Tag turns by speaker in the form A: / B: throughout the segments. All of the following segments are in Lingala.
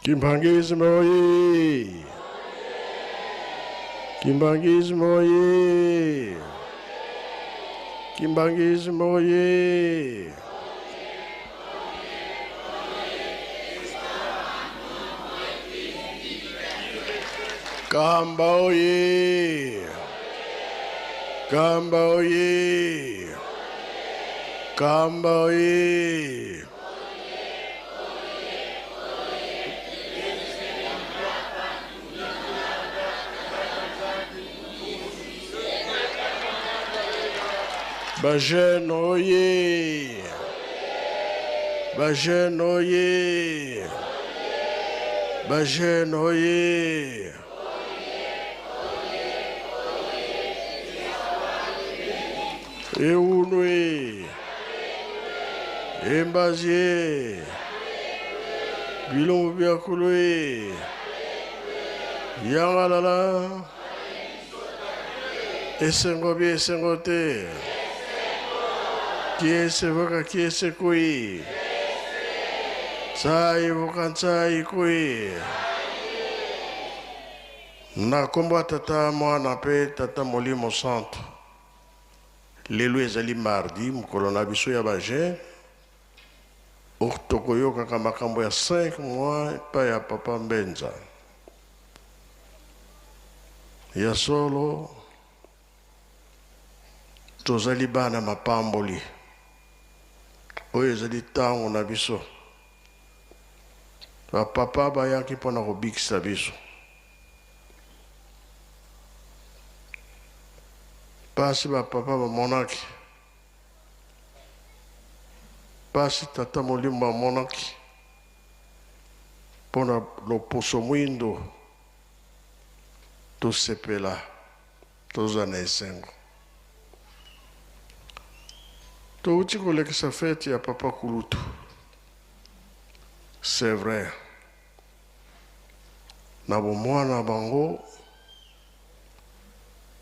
A: Kimbangisme oye! Kimbangisme oye! Kimbangisme oye! Kamba oye! Kamba oye! Kamba oye! Bajen oye! Bajen oye! Bajen oye! Eunwe! Embazie! Bilongo biakulwe! Yangalala! Esengo bi esengo te! Kiese voka kiese kui. Tsai voka tsai kui. Na komba tata mwana pe tata molimo santo. Lelo ezali mardi mukolo na biso ya baje. Tokoyoka kaka makambo ya 5 mois pa ya papa Mbenza. Ya solo tozali bana mapamboli. Oyo ezali ntango na biso bapapa bayaki mpona kobikisa biso pasi bapapa bamonaki pasi tata molimo bamonaki mpona loposo mwindo tosepela toza na esengo touti kolekisa fete ya papa Kulutu. C'est vrai. Na bomwana bango,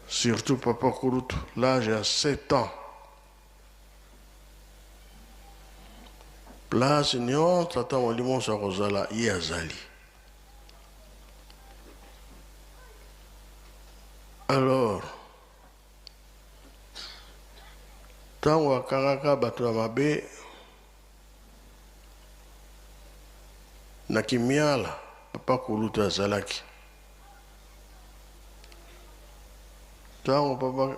A: surtout papa Kulutu, l'âge à 7 ans. Place nyon, tata molimo sa kozala yazali. Alors, tango akangaka bato ya mabe na kimiala papa Kulutu azalaki tango papa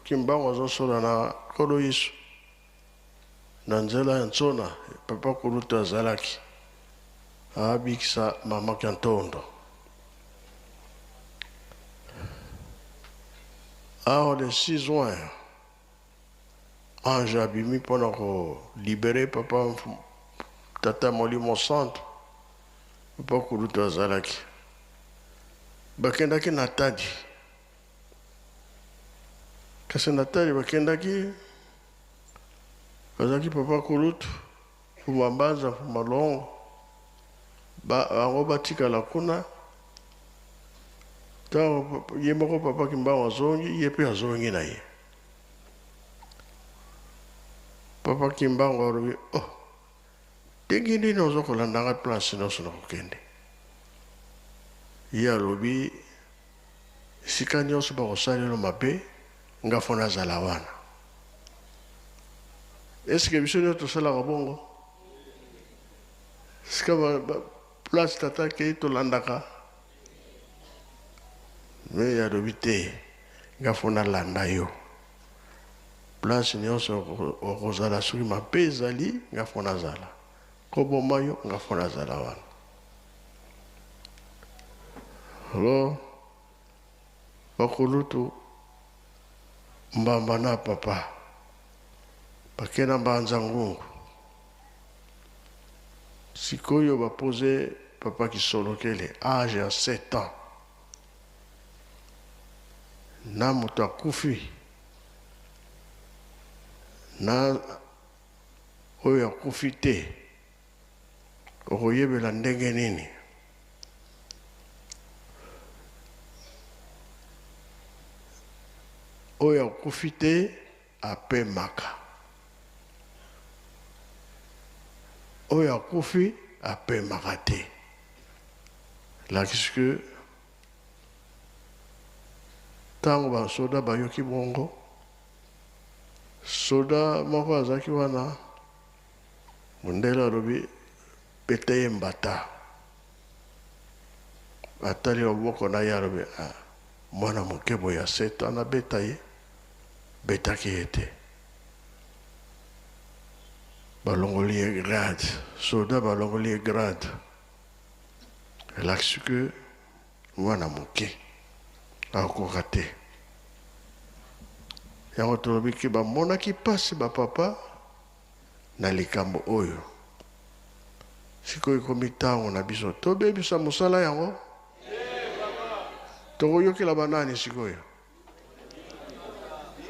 A: kimbango azosola na kolo Yesu na nzela ya ntsona papa Kulutu azalaki abikisa mama Kantondo le 6 juin ange abimi mpona kolibere papa tata molimo santo papa Kulutu azalaki bakendaki na tadi kasi na tadi bakendaki bazalaki papa Kulutu fumambanza fumalongo bango batikala kuna tango ye moko papa Kimbango azongi ye mpe azongi na ye papa Kimbango alobi ndenge nini ozokolandanga place nyonso na kokende ye alobi esika nyonso bakosalelo mabe nga fo nazala wana eske biso nyonso tosalaka bongo esika place tata akei tolandaka me ye alobi te nga fo nalanda yo place nyonso okozala soki mabe ezali nga fo nazala koboma yo nga fo nazala wana alors bakulutu mbamba na papa bakena mbanza ngungu sikoyo bapose papa Kisolokele âge ya 7 ans na moto akufi na oyo akufi te okoyebela ndenge nini oyo akufi te apemaka oyo akufi apemaka te lakisike ntango basoda bayoki bongo soda moko azalaki wana mondele alobi beta ye mbata atali loboko na ye alobi mwana moke boye ya 7 ans abeta ye betaki ye te balongoli ye grade soda balongoli ye grade lakisike mwana moke akoka te yango tolobi ke bamonaki mpasi bapapa na likambo oyo sikoyo ekomi ntango na biso tobebisa mosala yango tokoyokela banani sikoyo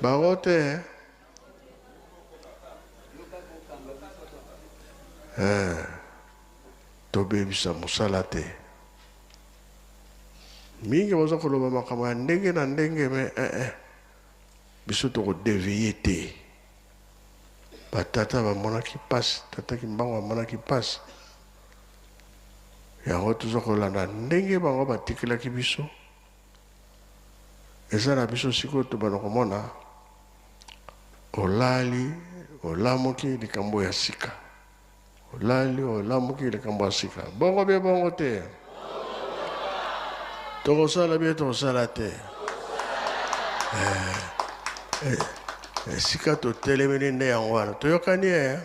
A: bango te tobebisa mosala te mingi baza koloba makambo ya ndenge na ndenge me biso tokodevie te batata bamonaki mpasi tata kimbango bamonaki mpasi yango toza kolanda ndenge bango batikelaki biso eza na biso sikoyo tobanda komona olali olamuki likambo ya sika olali olamuki likambo ya sika bongo bie bongo te tokosala bie tokosala te esika totelemeli nde yango wana toyokani ye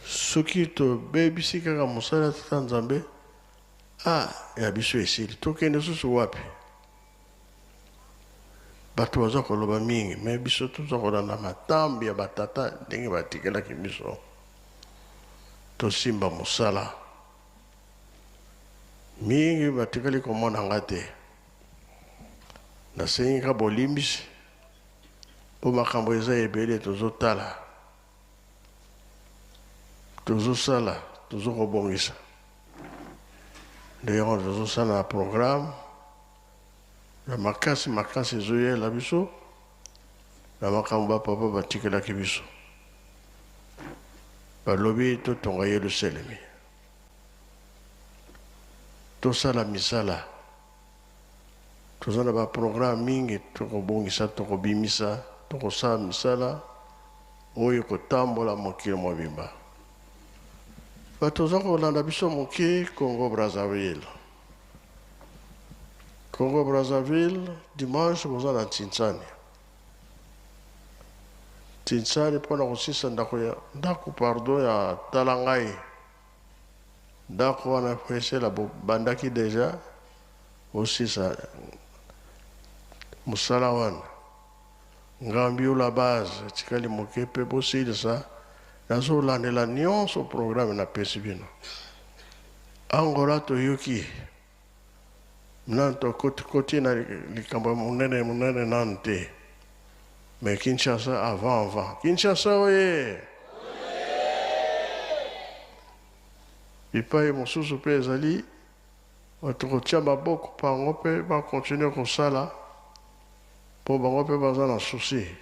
A: soki tobebisi kaka mosala tata nzambe ya biso esili tokende susu wapi bato baza koloba mingi me biso toza kolanda matambi ya batata ndenge batikelaki biso tosimba mosala mingi batikali komona nga te nasengi ka bolimbisi mpo makambo eza ebele tozotala tozosala tozokobongisa nde yango tozosala na programme na makasi ezoyela biso na makambo bapapa batikelaki biso balobi totonga Yelusalemi tosala misala toza na baprogramme mingi tokobongisa tokobimisa tokosala misala oyo kotambola mokili mobimba bato toza kolanda biso moke Congo Brazzaville dimanche boza na Ntinsani mpona kosisa ndako pardon ya tala ngai ndako wana esela bandaki deja osisa mosala wana ngambi ola base etikali moke mpe bosilisa nazolandela nyonso programme napesi bino angola toyoki mnano tokoti na likambo monene nanu te me Kinshasa avant Kinshasa oye bipai mosusu mpe ezali bato kotia maboko bango mpe bakontinue kosala mpo bango mpe baza na susi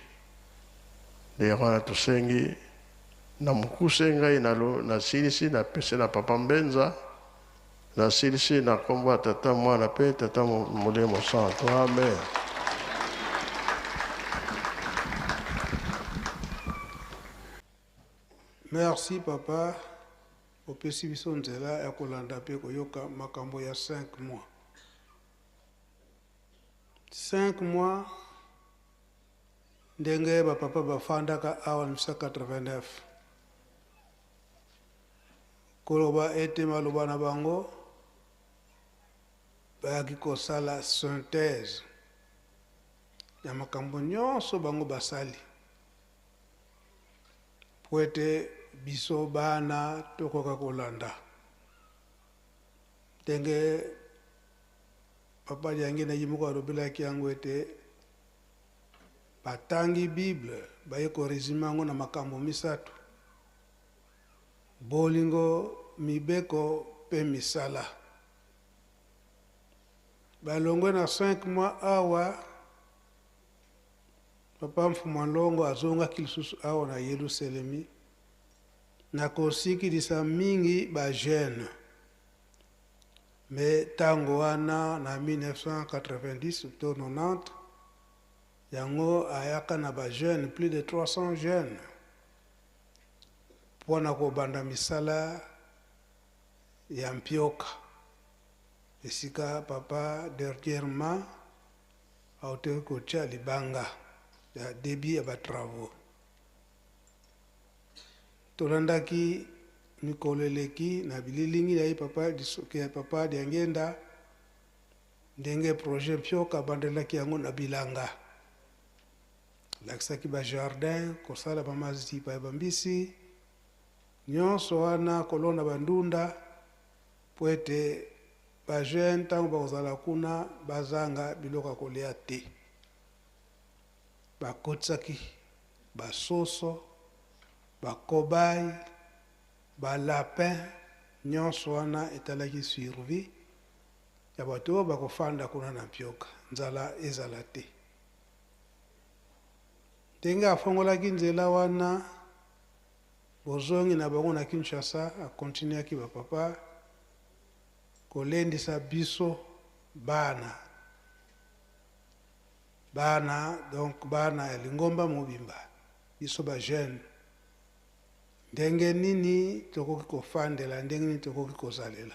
A: nde yango wana tosengi na mokuse ngai nasilisi napesi na papa Mbenza nasilisi na kombo ya tata mwana mpe tata molimo santo amen.
B: Merci papa opesi biso nzela ya kolanda mpe koyoka makambo ya 5 mois. 5 mois ndenge bapapa bafandaka awa 1989 koloba ete maloba na bango bayaki kosala synthèse ya makambo nyonso bango basali po ete biso bana tokoka kolanda ndenge papa yangi na yimoko alobelaki yango ete batangi Bible baye koresime yango na makambo misato: bolingo, mibeko pe misala. Balongwe na 5 mois awa papa Mfumalongo azonga kilisusu awa na Yelusalemi na kosikilisa mingi ba jeune. Mais tango wana na 1990 to 90 yango ayaka na ba jeune plus de 300 jeunes pona ko banda misala ya mpioka esika papa dernièrement aute ko tia libanga ya débit ya ba travaux tolandaki mikoleleki na bililingi ya papa disoke papa diangenda ndenge projet mpioka bandelaki yango na bilanga lakisaki ba jardin kosala ba mazipa ya bambisi nyonso wana kolona bandunda po ete ba jeune ntango bakozala kuna bazanga biloko ya kolia te bakotisaki basoso bakobai balapin nyonso wana etalaki survie ya bato oyo bakofanda kuna na mpioka nzala ezala te ndenge afongolaki nzela wana bozongi na bango na Kinshasa akontinuaki bapapa kolendisa biso bana donc bana ya lingomba mobimba biso ba jeune ndenge nini tokoki kofandela ndenge nini tokoki kozalela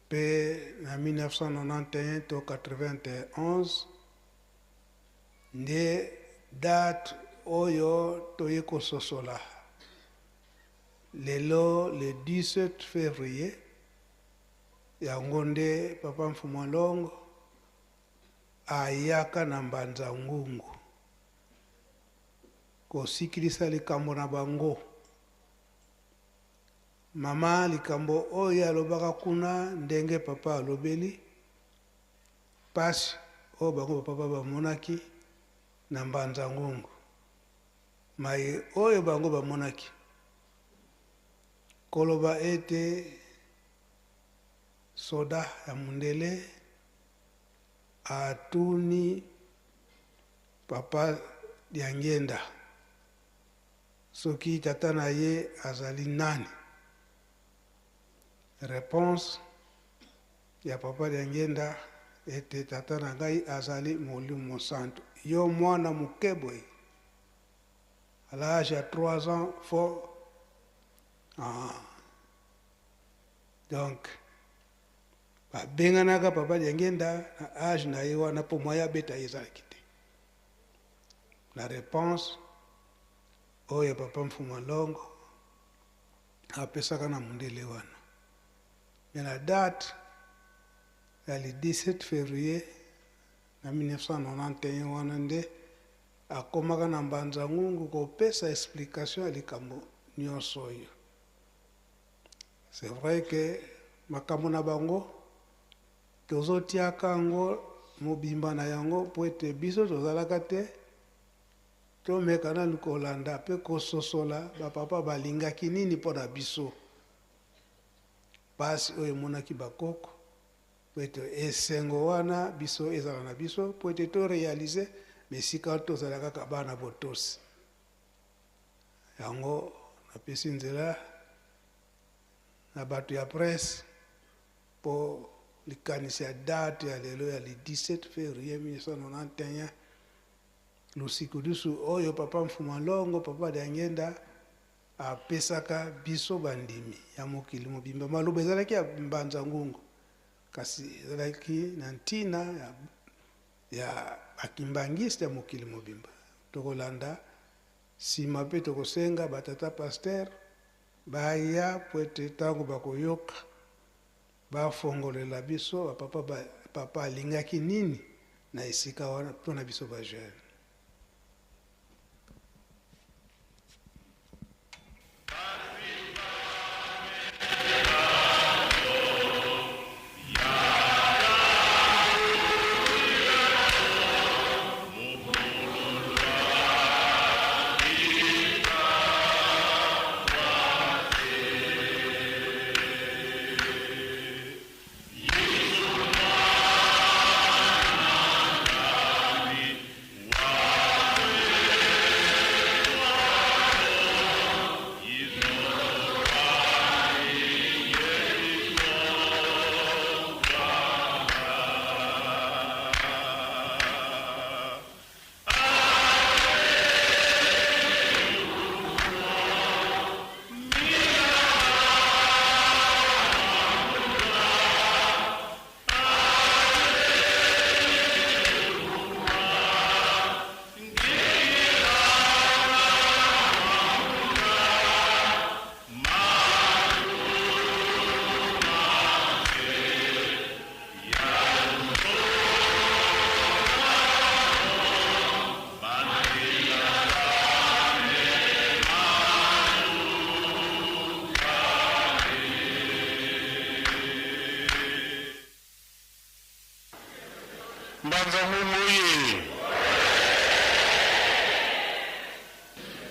B: pe na 1991 to 91 nde date oyo toye kososola lelo le 17 février yango nde papa Mfumalongo ayaka na Mbanza Ngungu kosikilisa likambo na bango mama likambo oyo alobaka kuna ndenge papa alobeli pasi oyo bango papa bamonaki na Mbanza Ngungu mai oyo bango bamonaki koloba ete soda ya mundele atuni papa Diangenda soki tata na ye azali nani. Réponse ya papa Diangenda ete tata na ngai azali Molimo Santo. Yo mwana mukeboy à l'âge de 3 ans faut donc babenganaka papa Diangenda na âge na ye wana po moya beta ezalaki te. La réponse oyo papa Mfumalongo apesaka na mundele wana. Mais la date ya le 17 février na 1991 wana nde akomaka na Mbanza Ngungu kopesa explication ya likambo nyonso oyo. C'est vrai que makambo na bango tozotiaka yango mobimba na yango po ete biso tozalaka te tomeka na kolanda mpe kososola bapapa balingaki nini mpo na biso pasi oyo emonaki bakoko po ete esengo wana biso ezala na biso po ete torealize mesika tozala kaka bana botosi yango napesi nzela na bato ya presse po likanisi ya date ya lelo ya le 17 février 1991 lusiku dusu oyo papa Mfumalongo papa Diangenda apesaka biso bandimi ya mokili mobimba. Maloba ezalaki ya Mbanza Ngungu kasi ezalaki na ntina ya bakimbangiste ya mokili mobimba. Tokolanda sima pe tokosenga batata pasteur baya po ete ntango bakoyoka bafongolela biso papa alingaki nini na esika wana mpona biso bajeune.
C: Mbanzangungu ye.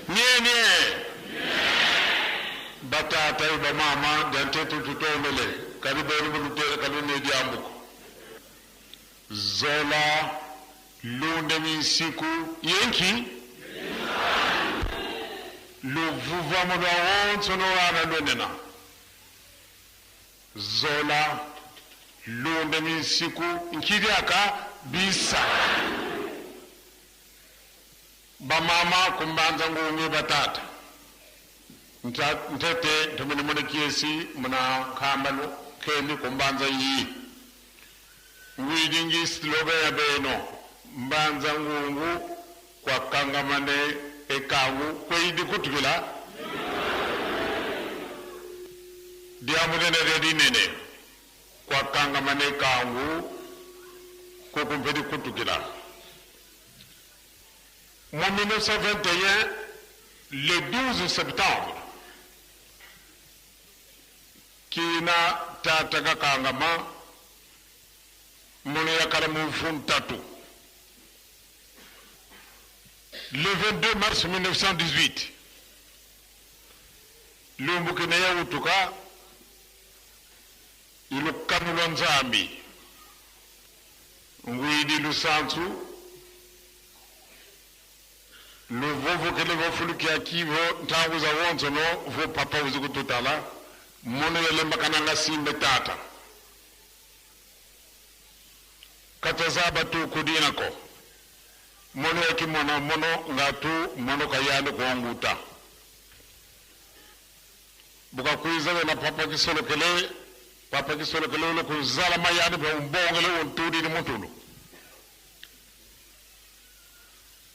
C: Nye. Batata iba mama dante tututomele. Karibeni bulutele kalune diambuko. Zola lunde misiku yenki. Luvuva mudawon sonora lwenena. Zola lunde misiku nkiriaka bisa. Bamama kumbanza ngumi batata. Ntete tumene mwana kiesi mwana kambalo kendi kumbanza yi. Ngwidingi sloga ya beno. Mbanza ngungu kwa kangamane ekawu kwa idi kutukila. Diamudene redi nene. Kwa kangamane ekawu kwa kumpedi kutukila. En 1921, le 12 septembre, kina tataga kangama moni yakala mufuntatu. Le 22 mars 1918, lumbukine ya utuka ilu kanulon zambi ngwidi lusansu le vovo que le vofu qui akivo ntangu za wonzo no vo papa uzikututala mono yelemba kananga simbe tata katazaba tu kudina ko mono yakimona mono ngatu mono kayano ko nguta buka kuiza na papa kisolo kele lo kuzala mayani ba umbongele wontudi ni mutulu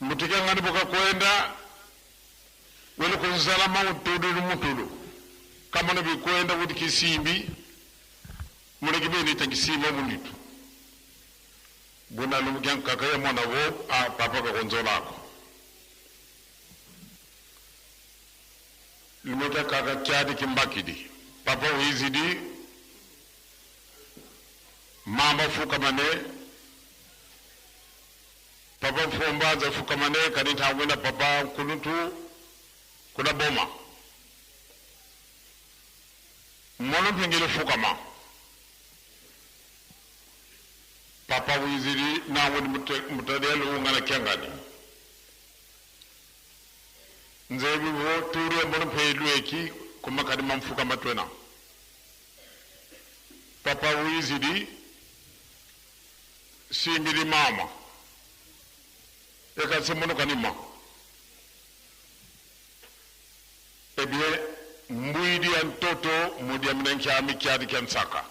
C: mutika ngani boka kwenda wele kunzala mawutudu mutulu kama nabi kwenda wuti kisimbi mulekibeni takisimba munitu buna lumugyan kakaya mwana wo a papa ka konzolako lumugya kaka kyadi kimbakidi papa wizidi mamba fukamane papa fomba za fukamane kanita wena papa kunutu kuna boma mono pingile fukama papa wiziri na wani mutadelu ngana kiangani nzebi wo turu mono peilu eki kuma kadi mamfukama twena papa wiziri simbiri mama eka semono kanima ebie mwidi antoto mudi aminenki amikyadi kensaka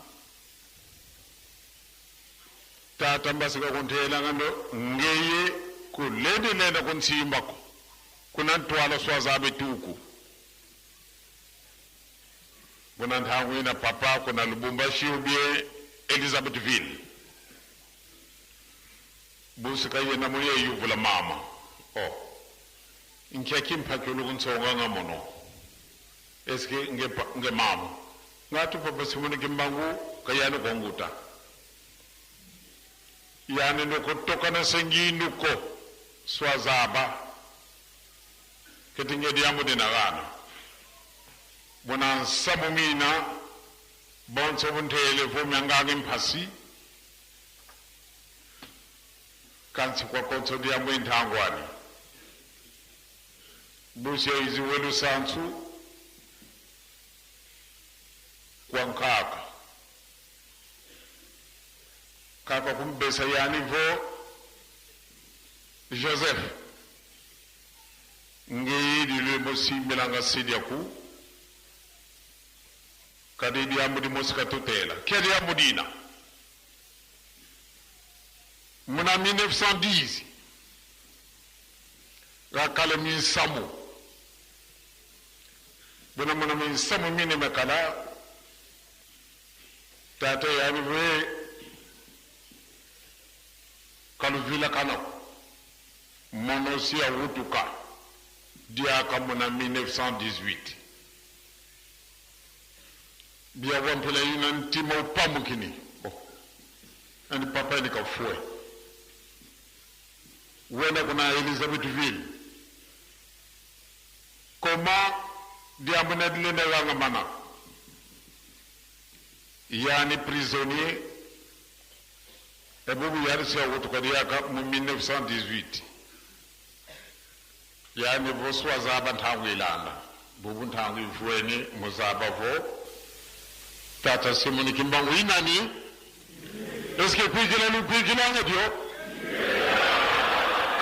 C: tata mbasika kuntela ngando ngeye kulende lenda kunsimbako kuna ntwala swazabe tuku kuna ntangwina papa kuna Lubumbashi ubie Elizabethville busika yena muye yuvula mama inkia kimpakulu kunsonga ngamono eske nge mama ngatu papa simone kimbangu kayano konguta yani nuko tokana sengi nuko swazaba ketinge diamu dinagana bona sabumina bonso buntele fumyangangi mpasi kansi kwa konso diamu intangwani bushe izi welu sansu kwa nkaka kaka kumbesa yani vo Joseph ngeyidi le mosi milanga sidiaku kadidi amudi mosika tutela kedi amudina muna 1910 rakale min samu buna muna min samu mine makala tata yani ve kalu vila kano monosia wutuka dia kamuna 1918 bia wampela ina ntimo pamukini ani papa ni kafue wenda kuna Elizabethville comment diamone dilenda wanga mana yani prisonnier ebubu yarisi ya wutukadiyaka mu 1918 yani voswa zaba ntangu ilanda bubu ntangu ifueni muzaba vo tata Simoni Kimbangu inani eske kuikila ni kuikila ngadio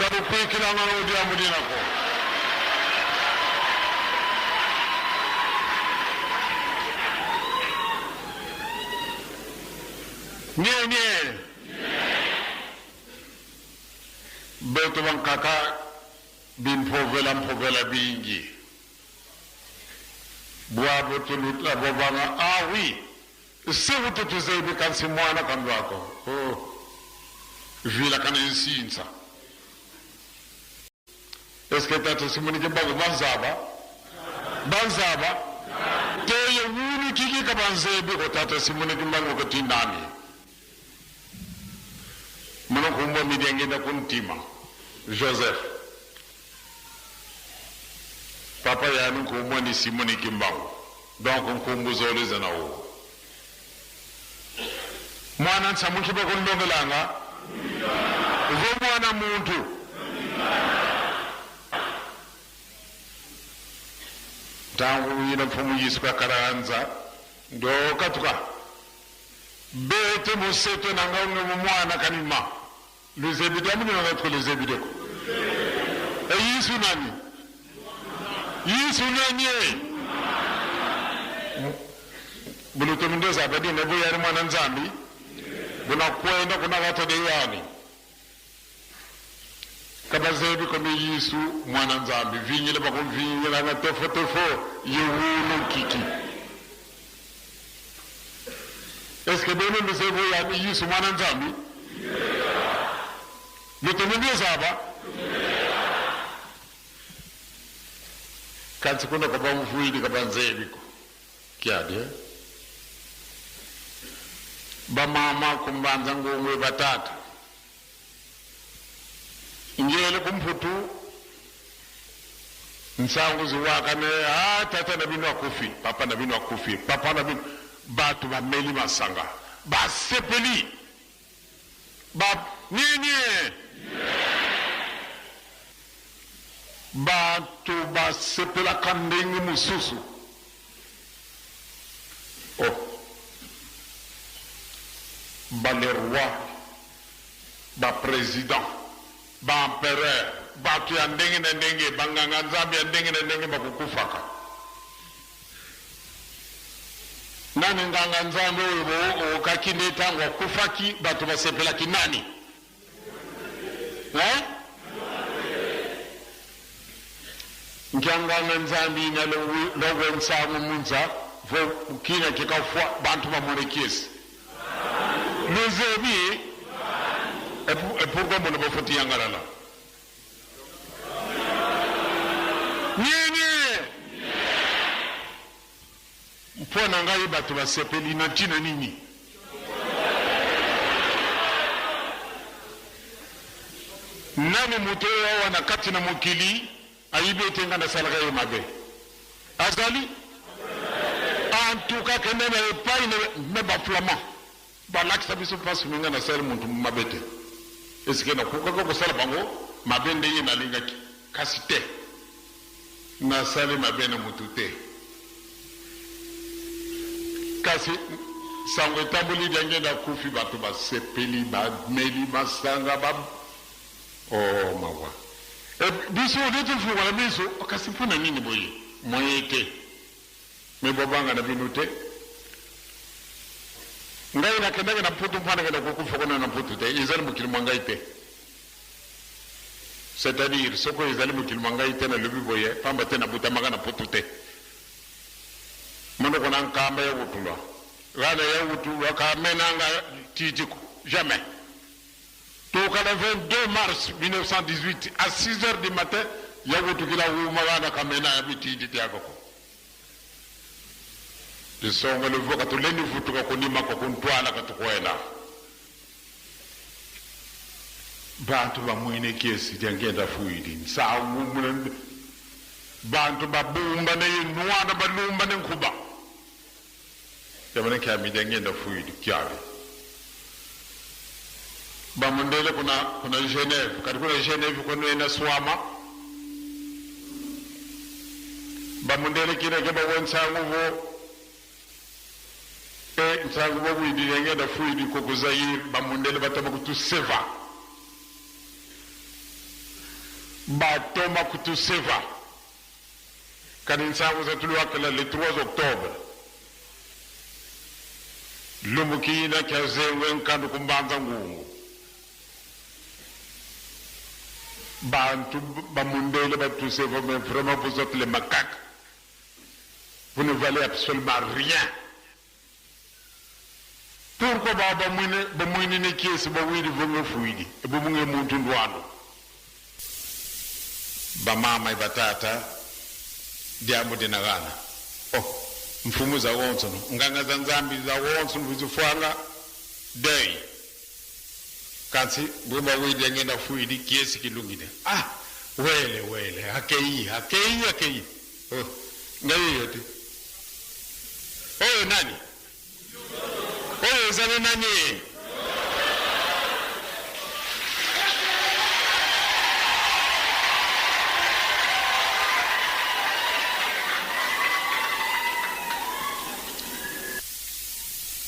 C: kabu kuikila ngano dia mudina ko nye beto ban kaka bin povela bingi bwa boto lutla bobanga ah oui c'est vous tout ça be kan simwana kan wako oh vila kan insinsa est-ce que tata Simoni Kimbangu banzaba te yuni kiki ka banzebe ko tata Simoni Kimbangu ko tindani mono ko mo mi denge na kuntima Joseph papa ya nu ko mo ni Simoni Kimbangu donc ko mbuzole zanao mwana nsamuki bako ndongelanga uvo mwana muntu tangu ina mfumu yisuka karanza ndo katuka bete museto nanga unge mwana kanima luzebide amuni nanga luzebide ko yisu nani yisu nenye buluto mindoza abadi nebo yari mwana nzambi buna kwenda kuna watu deyani kabazebi komi yisu mwana nzambi vinyile bako vinyile nga tefo yewulu kiki est-ce que bene msebo ya yisu mwana nzambi lutemende zaba kanti kuna kaba mfuidi kaba nzebi ko kiade ba mama kumbanza ngomwe batata ngele kumfutu nsangu ziwaka ne tata na bino akufi papa na bino akufi papa na bino batu ba meli masanga ba sepeli ba nyenye batu ba sepela kandengi mususu oh ba le roi ba président ba empereur batu ya ndenge na ndenge banganga nzambi ya ndenge na ndenge bakukufaka nani nganga nzambi oyo okakinde tango akufaki batu basepelaki nani nkanganga nzambi na logo nsangu munza vo kina kikafwa bantu bamurekiesi lezebi et pourquoi mon ne faut y aller là mpo na ngai bato basepeli na ntina nini nani moto oyo awa na kati na mokili ayibi ete nga nasalaka ye mabe azali antuka kende na epai me baflama balakisa biso mpasi minga nasali muntu mabe te esike nakokaka kosala bango mabe ndenge nalingaki kasi te nasali mabe na mutu te kasi sango etamboli diange na kufi bato basepeli bameli masanga oh mawa biso odete fungala biso kasi mpona nini boye moye te me bobanga na bino te ngai nakendaka na putu mpana kenda kukufa kona na putu te ezali mokili mwa ngai te c'est-à-dire soko ezali mokili mwa ngai te na lobi boye pamba te nabutamaka na putu te mono kona nkamba ya wutulwa gana ya wutulwa kamenanga titiko jamais donc le 22 mars 1918 à 6h du matin ya wutukila wuma gana kamena ya bititi yakoko lisonga livuka tuleni futuka kunima kwa kuntwala katukwena bantu bamwine kesi jangenda fuidi sa ngumule bantu babumba ne nwana balumba ne nkuba yabane kami jangenda fuidi kyabe bamundele kuna Geneve kati kuna Geneve kuna ina swama bamundele kina ke bawonsangu vo nsangu bo widi jangenda fuidi ko kuzair bamundele bataba kutu seva batoma kutu seva kani nsangu za tulu wakala le 3 octobre lumukina kya zewe nkandu kumbanza ngungu bantu bamundele batu seva mais vraiment vous êtes les macaques vous ne valez absolument rien pourquoi bamwine ne kiesi bawidi vonge fuidi ebunge muntu ndwano bamama ibatata diamu dinagana mfumu za wonso nganga za nzambi za wonso mvuzufwanga day kansi bweba widi ngenda fuidi kiesi kilungide wele hakei ngayi yote nani zane nani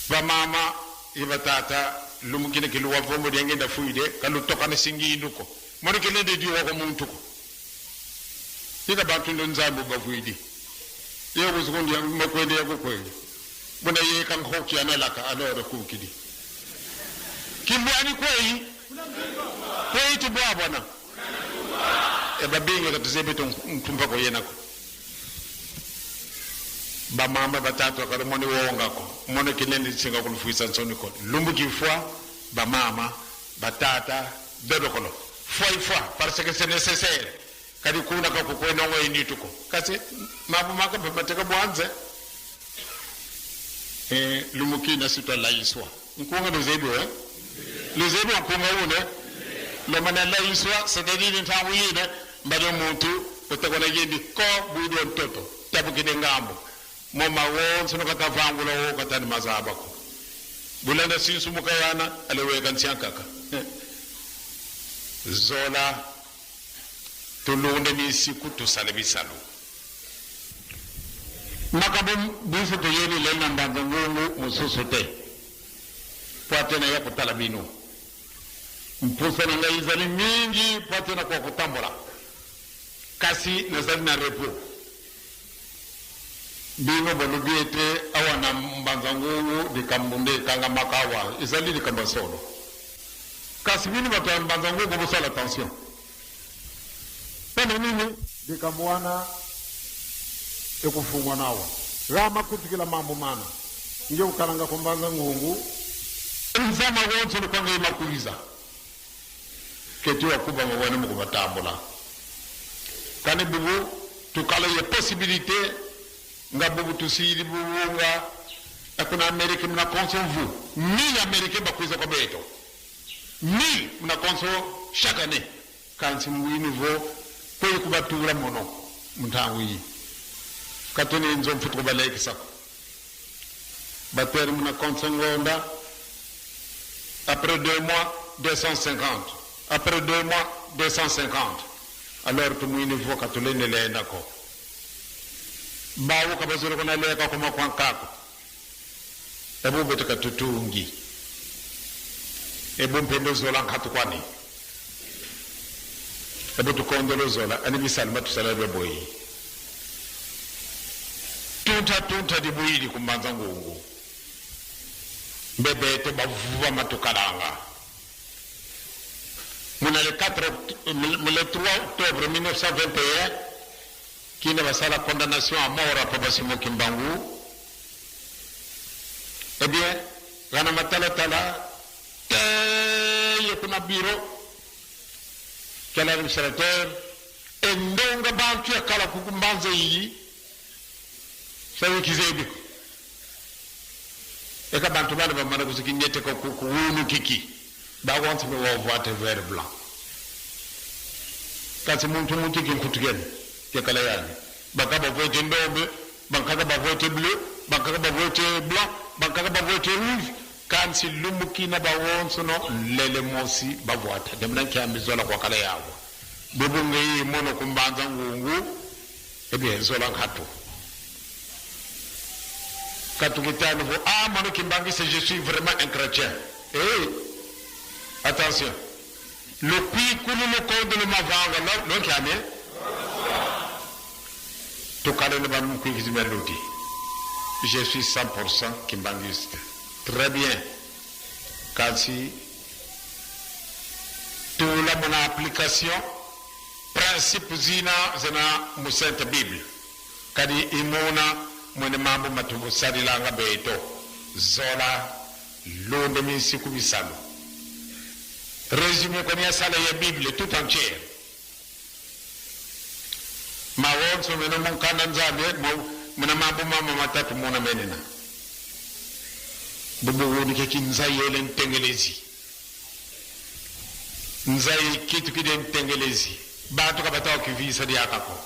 C: bamama ibatata lumukine kiluwa vombo ngenda fuide kalu tokana singi nduko mone kelende diwo ko muntu ko ina bantu ndo nzambo bafuidi yewo zukundi makwende yako kweli bona ye kan hoki analaka alore kukidi kimbani kwei tibwa bwana babinga katuzebe mtumpa ko yenako bamama batatu akare mone wonga ko mone kinene singa kunfuisa nsoni ko lumbu kifwa bamama batata dedokolo foi parce que c'est nécessaire kadi kuna ka ko kwenda ngo inituko kasi mabu maka bateka bwanze lumukina sita laiswa nkunga dozedo lezedo nkunga une le mana laiswa c'est-à-dire ntangu yine mbado muntu utakona yendi ko budo ntoto tabukide ngambo moma wonso no katavangula wo katani mazaba ko bulanda sinsu mukayana aleweka nsiankaka zola tulunde misiku tusale bisalo makabum bisu to yeni lena mbanza ngungu mususote patena ya kutala binu mpusa na ngaizali mingi patena kwa kutambola kasi nazali na repo bino balubiete awana mbanza ngungu dikambunde kanga makawa izali dikambasolo kasi bino batu mbanza ngungu busala attention pene nini dikambuana ekufungwa nawa rama kutikila mambo mana nje ukalanga kumbanza ngungu nzama wonso kwanga imakuliza ketiwa kuba mabwana mukubatambula kane bubu tukala ya possibilité nga bubu tusiri bubu nga akuna Amerika mna konso vu 1000 Amerika bakuza kwa beto 1000 mna konso chaque année kansi mu niveau koy kubatura mono mtangu yi katoni nzo mfutu baleki sako bater mna konso ngonda après 2 mois 250 après 2 mois 250 alors tout mu niveau katolene lenda ko bawo kabazuru kona leka kwa kwankako ebu betaka tutungi ebu mpendo zola nkatu kwani ebu tukondolo zola ani bisalma tusalabe boyi tunta dibuili kumbanza ngungu mbebete bavuva matukalanga muna le 3 octobre 1921 kine basala condamnation à mort à Pabasimo Kimbangu eh bien gana matala yekuna biro kala administrateur endonga bantu yakala kukumbanza yi sawe kizebi eka bantu bana bamana kusikinyete ko kuunu kiki ba want me wa vote vert blanc kasi muntu kinkutukeni kekala yani bakaba vote ndombe bankaka ba vote bleu bankaka ba vote blanc bankaka ba vote rouge kansi lumukina ba wonsono lele mosi ba vote demna kyambi zola kwa kala yawo bobo ngi mono kumbanza ngungu ebe zola ngatu katukitani vo mano kimbangi c'est je suis vraiment un chrétien attention le piccolo le code le mavanga lo chiami to kale ne bam ku kizimeloti je suis 100% kimbangiste très bien kasi to la mon application principe zina mu sainte bible kadi imona mwene mambo matubu sadilanga beto zola londe mi siku bisalo résumé kwenye sala ya bible tout entière mawonso mena munkana nzambe muna mambo mama matatu muna menena bubu woni ke kinzai yele ntengelezi nzai kitu kide ntengelezi batu kabata okivisa diakako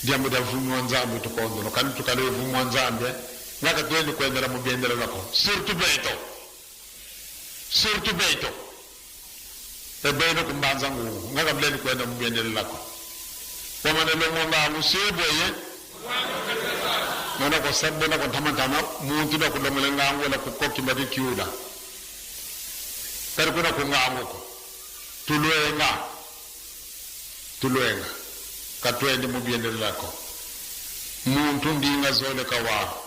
C: diambo da vumu nzambe tukondo kan tukale vumu nzambe ngaka twende kwendera mu bendera lako surtout beto ebeno kumbanza ngu ngaka bleni kwenda mu bendera lako wamana lo monga museboye nana ko sabbe na ko tamatama muntu da ko domele ngango la ko kokki mbadi kiuda kar ko na ko ngango ko tuluenga katwende mu bendera lako muntu ndinga zole kawa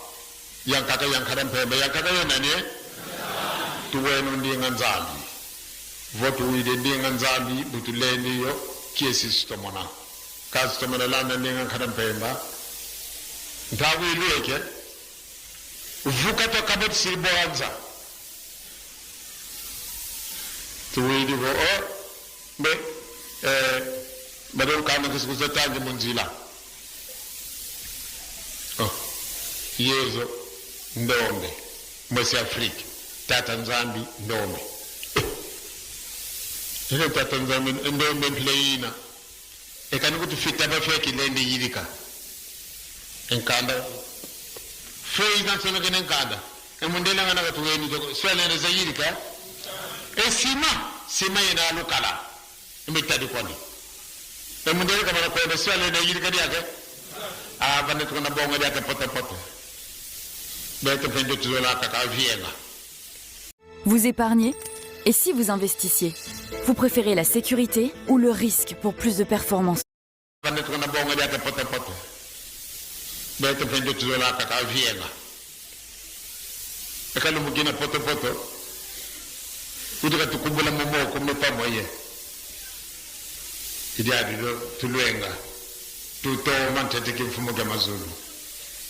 C: yankada mpembe yankada yonane tuweno ndinga nzambi votu wide ndinga nzambi butulendi yo kiesi stomona kazi stomona landa ndinga kada mpemba ntawu ilweke vukato kabot silboanza tuwidi vo badon kana kisukuza tangi munzila yezo ndombe mwesi Afrika tata nzambi ndombe ile tata nzambi ndombe pleina ekani kuti fita ba feki lende yirika enkanda feina sono kene enkanda emundela ngana katuweni to swelene za yirika sima yena lukala emitadi kwani emundela kama kwenda swelene yirika diake bane tukana bonga diake poto
D: Vous épargnez? Et si vous investissiez? Vous préférez la sécurité ou le risque pour plus de performance?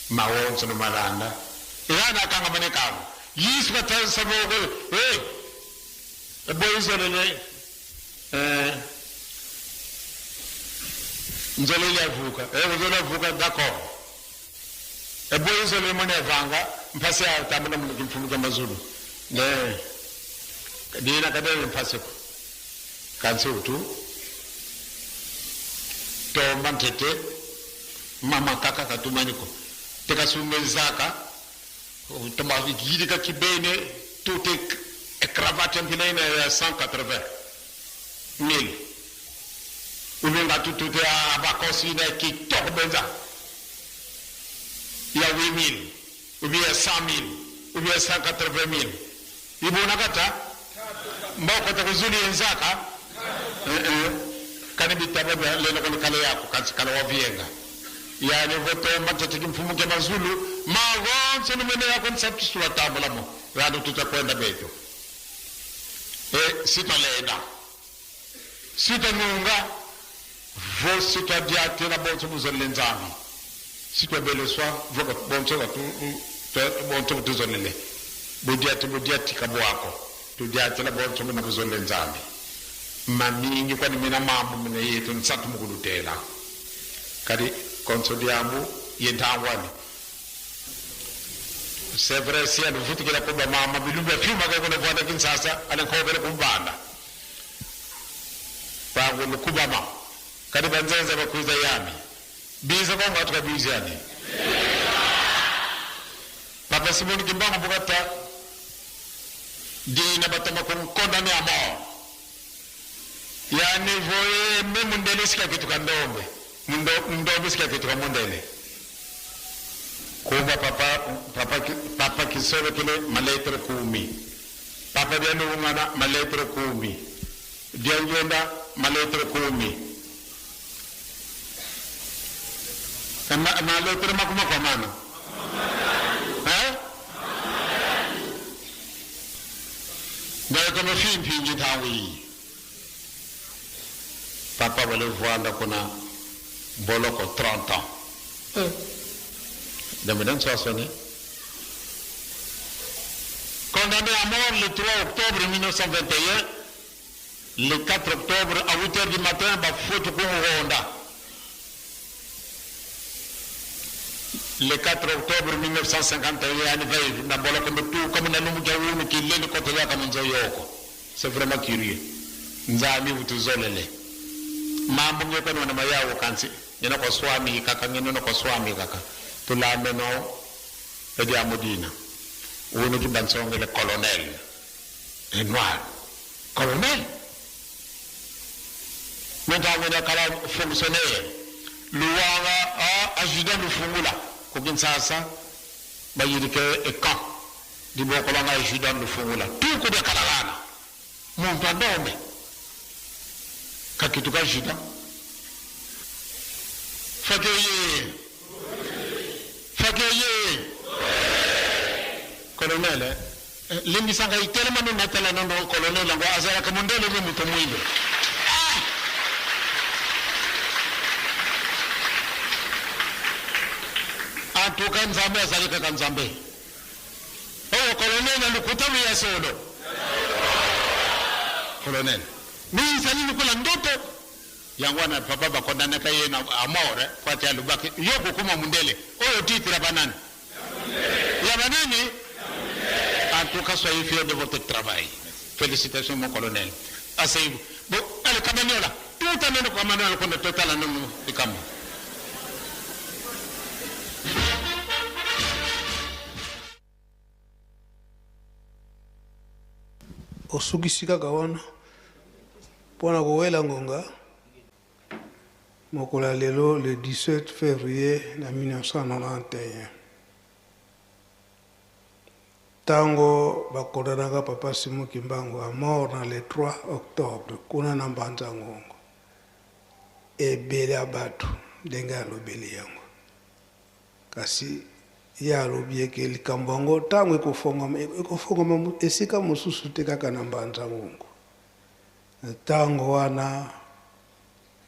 C: Mawon sono malanda yana kanga manekamo yiswa tansa bogo boy zolele nzolele avuka nzolele avuka d'accord boy zolele mone vanga mpase atamna mfumu kama zulu dina kadele mpase kanso tu to mantete mama kaka katumanyiko teka sumezaka toma yidika kibene tout est cravate mpilene ya 180,000 ubenga tout abakosina ki tok benza ya 8,000 ou bien 100,000 ou bien 180,000 ibona kata mboko takuzuli enzaka kani bitababa lelo kono kale yako kansikala wavienga yani voto matete mfumu ke mazulu magonse numene yako nsaptu wa tabula mo rado tutakwenda beto sita nunga vo sita diate na bonso muzolle nzami sita bele swa voka bonso wa bonso tuzolele budiati kabwako tudiate na bonso na muzolle nzami mamingi kwani mina mambo mine yetu nsatu mukudutela kadi consoliamo yentawani c'est vrai si ando futikira ko mama bilumba fiuma ko no vonda kinsasa ala ko bele kumbanda pa tangu lukubama kadi banzenza bakuza yami biza kwa watu kabizani Papa Simon Kimbangu bukata dina batama konda ni amo yani voye me mundele sika kitu kandombe ndombe sika kitu kamundele kuba papa kisoro kile maletre 10 papa dia ngana maletre 10 dia ngenda maletre 10 kama maletre makuma kwa mana Ndio kama fimpi njitawi papa wale voanda kuna boloko 30 ans Demain ça sonné. Condamné à mort le 3 octobre 1921, le 4 octobre à 8 h du matin, bah faute pour Rwanda. Le 4 octobre 1951, na bola comme tout comme na numu jawu qui leni côté là comme nzoyoko. C'est vraiment curieux. Nzami utuzolele. Mambo ngeko na mayawo kansi. Nina kwa swami kaka ngeno kwa swami kaka. Tulame no edi amodina. Uno di bansonge le colonel. Et noir. Colonel. Maintenant on a kala fonctionnaire. Luwanga a adjudant le fungula. Kokin sasa bayirike ekan. Di bokolanga adjudant le fungula. Tout ko de kalagana. Mon pandome. Kakituka adjudant. Fakeye. Colonel, l'emisanga est tellement de natala non colonel ngo azara kamondele le mutomwile. En tout cas nzambe azalika kanzambe. Oh colonel alukutamu ya solo. Colonel. Mimi sani kula ndoto yangwana papa bakondana kaye na amore kwa tyalu baki yoko kuma mundele oyo titira banani ya banani en tout cas soyez fiers de votre travail félicitations mon colonel asseyez-vous bon allez kamanyola tout à l'heure kamanyola qu'on est total non ikamo
B: osukisika kawana pona kowela ngonga Mokola lelo le 17 février 1991. Tango bakodanaka Papa Simon Kimbangu a mort dans le 3 octobre kuna na Mbanza Ngongo. Ebele abatu denga lobeli yango. Kasi ya lobi eke likambango tango ekofonga esika mosusu te kaka na Mbanza Ngongo. Tango wana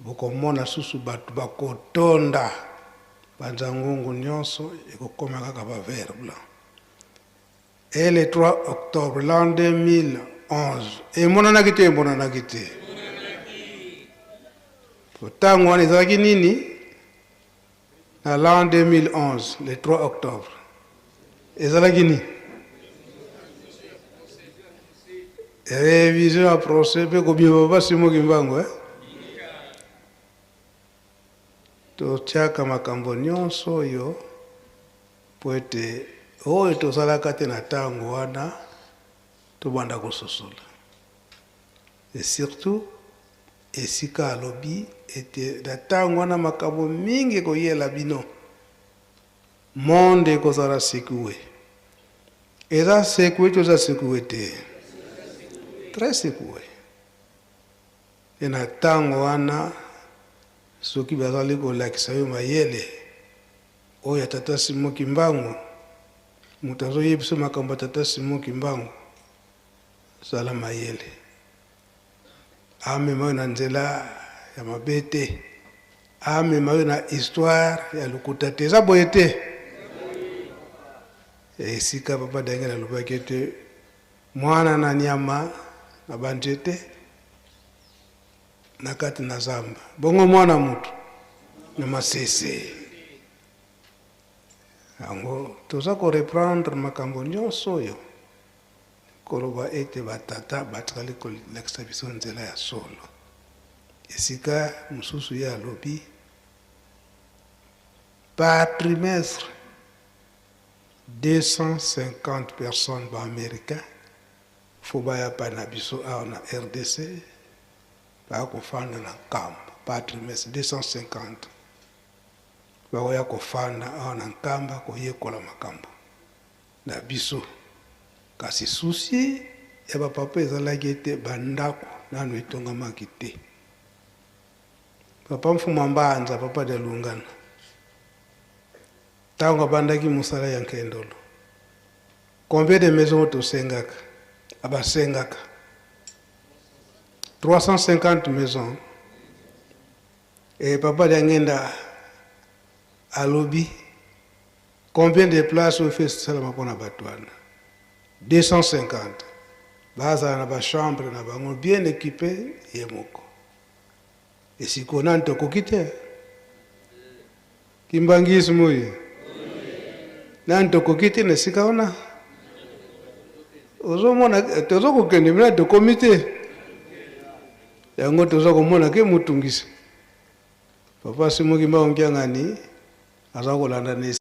B: bokomona susu batu bakotonda Mbanza Ngongo nyonso ekokoma kaka ba vert blanc. Et le 3 octobre l'an 2011 et monanaki te tango wana ezalaki nini na l'an 2011 le 3 octobre ezalaki nini révision ya procès mpe kobima Papa Simon Kimbangu totiaka makambo nyonso oyo po ete oyo tozalaka te na ntango wana tobanda kososola et surtout esika alobi ete na ntango wana makambo mingi ekoyela bino monde ekozala sekue eza sekue to eza sekue te très sekue e na ntango wana soki bazali kolakisa yo mayele oyo Tata Simon Kimbangu moto azoyebisa makambo Tata Simon Kimbangu zala mayele amema yo na nzela ya mabe te amema yo na histoire ya lokuta te eza boye te esika Papa Dangele alobaki ete mwana na nyama na banzete na kati na zamba bongo mwana mutu na masese yango toza koreprendre makambo nyonso oyo koloba ete batata batikali kolakisa biso nzela ya solo esika mosusu ye alobi par trimestre 250 personnes baaméricain fo baya pa na biso awa na RDC baya kofanda na nkambo par trimestre 250 bakoya kofanda awa na nkamba koyekola makambo na biso kasi susi ya bapapa ezalaki ete bandako nano etongamaki te papa mfuma mbanza papa de lungana ntango abandaki mosala ya nkendolo combien de maisons tosengaka abasengaka 350 maisons et papa de ngenda alobi combien de places ofait salama mpona bato wana 250 bazala na bachambre na bango bien équipé ye moko esiko nani tokoki te kimbangisi moye nani tokoki te na esika wana ozomona tozokokende mina tokomi te yango toza komona ke motungisi papa simoki mbaongiangani aza kolanda na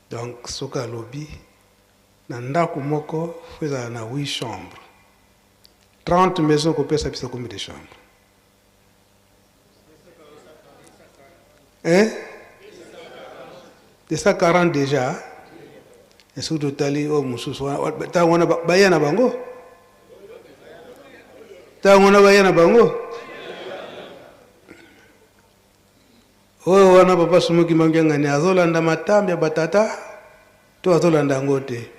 B: donc soki alobi na ndako moko fo ezala na 8 chambres 30 maisons kopesa biso combien de chambres 240 déjà esoki totali oyo mosusu ntango wana baya na bango ntango wana baya na bango oyo wana papa somoki mangiangani azolanda matambi ya batata to azolanda yango te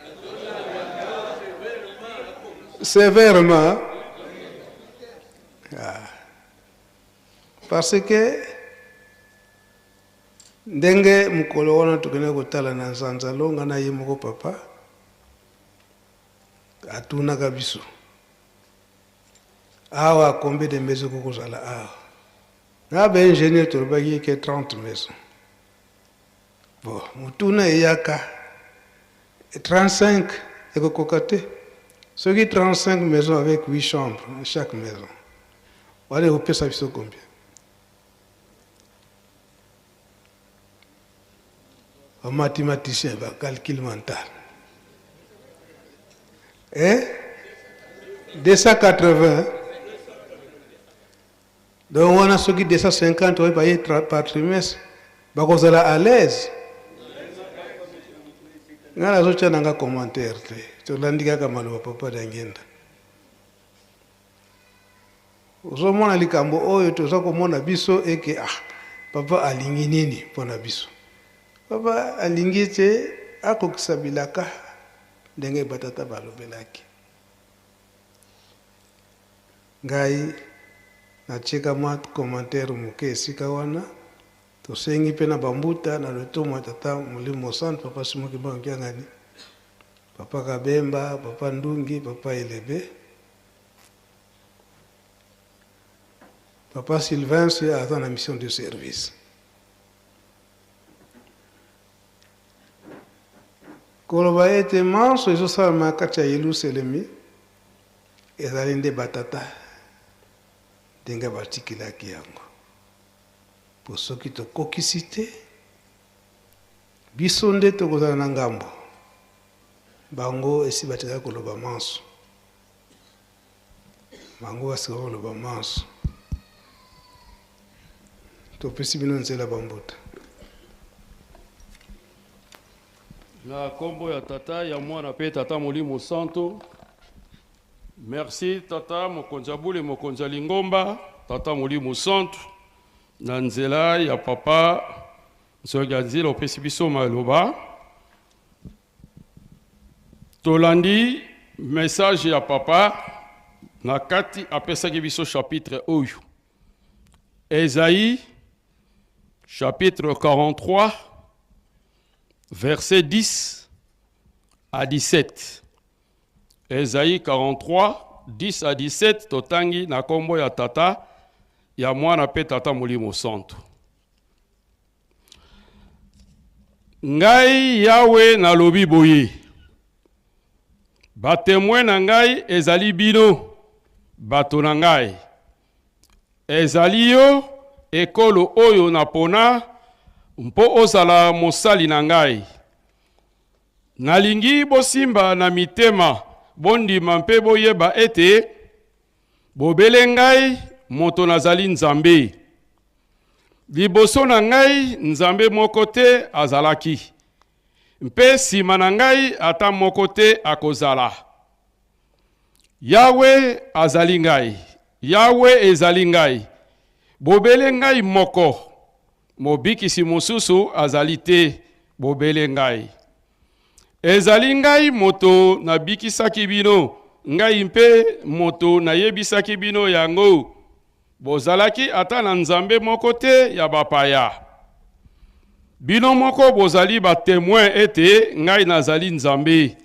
B: sévèrement parce que ndenge mokolo wana tokende kotala na nzanza longa na ye moko papa atunaka biso awa combien de maisons kokozala awa na baingénieur tolobaki ke 30 maisons bon motuna eyaka 35 ekokoka te soki 35 maisons avec 8 chambres chaque maison wana ekopesa biso combien un mathématicien, un calcul mental. 280. Donc on a ceux qui 250 on va payer par trimestre. Parce qu'on est à l'aise. On a d'autres qui ont commentaire. Tu l'as dit comme le papa d'Angenda. Ozomona likambo oyo toza komona biso eke papa alingi nini pona biso. Papa alingi te akokisa bilaka ndenge batata balobelaki ngai nacheka mwa commentaire moke esika wana tosengi mpe na bambuta na lotomo ya tata molimo centre papa simoki bangiangani papa kabemba papa ndungi papa elebe papa Sylvain aza na mission de service koloba ete manso ezosalama kati ya yelusalemi ezali nde batata ndenge batikilaki yango po soki tokokisi te biso nde tokozala na ngambo bango esi batikali koloba manso bango basika koloba manso topesi bino nzela bambuta
E: na kombo ya tata ya mwana pe tata molimo santo. Merci tata mokonzi ya bule mokonzi ya lingomba tata molimo santo na nzela ya papa nsoki ya nzela opesi biso maloba tolandi message ya papa na kati apesaki biso chapitre oyo Esaïe chapitre 43 versets 10 à 17. Esaïe 43, 10 à 17, totangi na kombo ya tata, ya mwana pe tata molimo santo. Ngai yawe na lobi boye. Batemwe na ngai ezali bino, bato na ngai. ezali yo ekolo oyo napona mpo ozala mosali na ngai. Nalingi bosimba na mitema bondima mpe boyeba ete bobele ngai moto nazali Nzambe. Liboso na ngai Nzambe moko te azalaki, mpe sima na ngai ata moko te akozala. Yawe azali ngai, Yawe ezali ngai. Bobele ngai moko, mobikisi mosusu azali te, bobele ngai. Ezali ngai moto nabikisaki bino, ngai mpe moto nayebisaki bino yango. Bozalaki ata na Nzambe moko te ya bapaya. Bino moko bozali ba témoin ete ngai nazali Nzambe.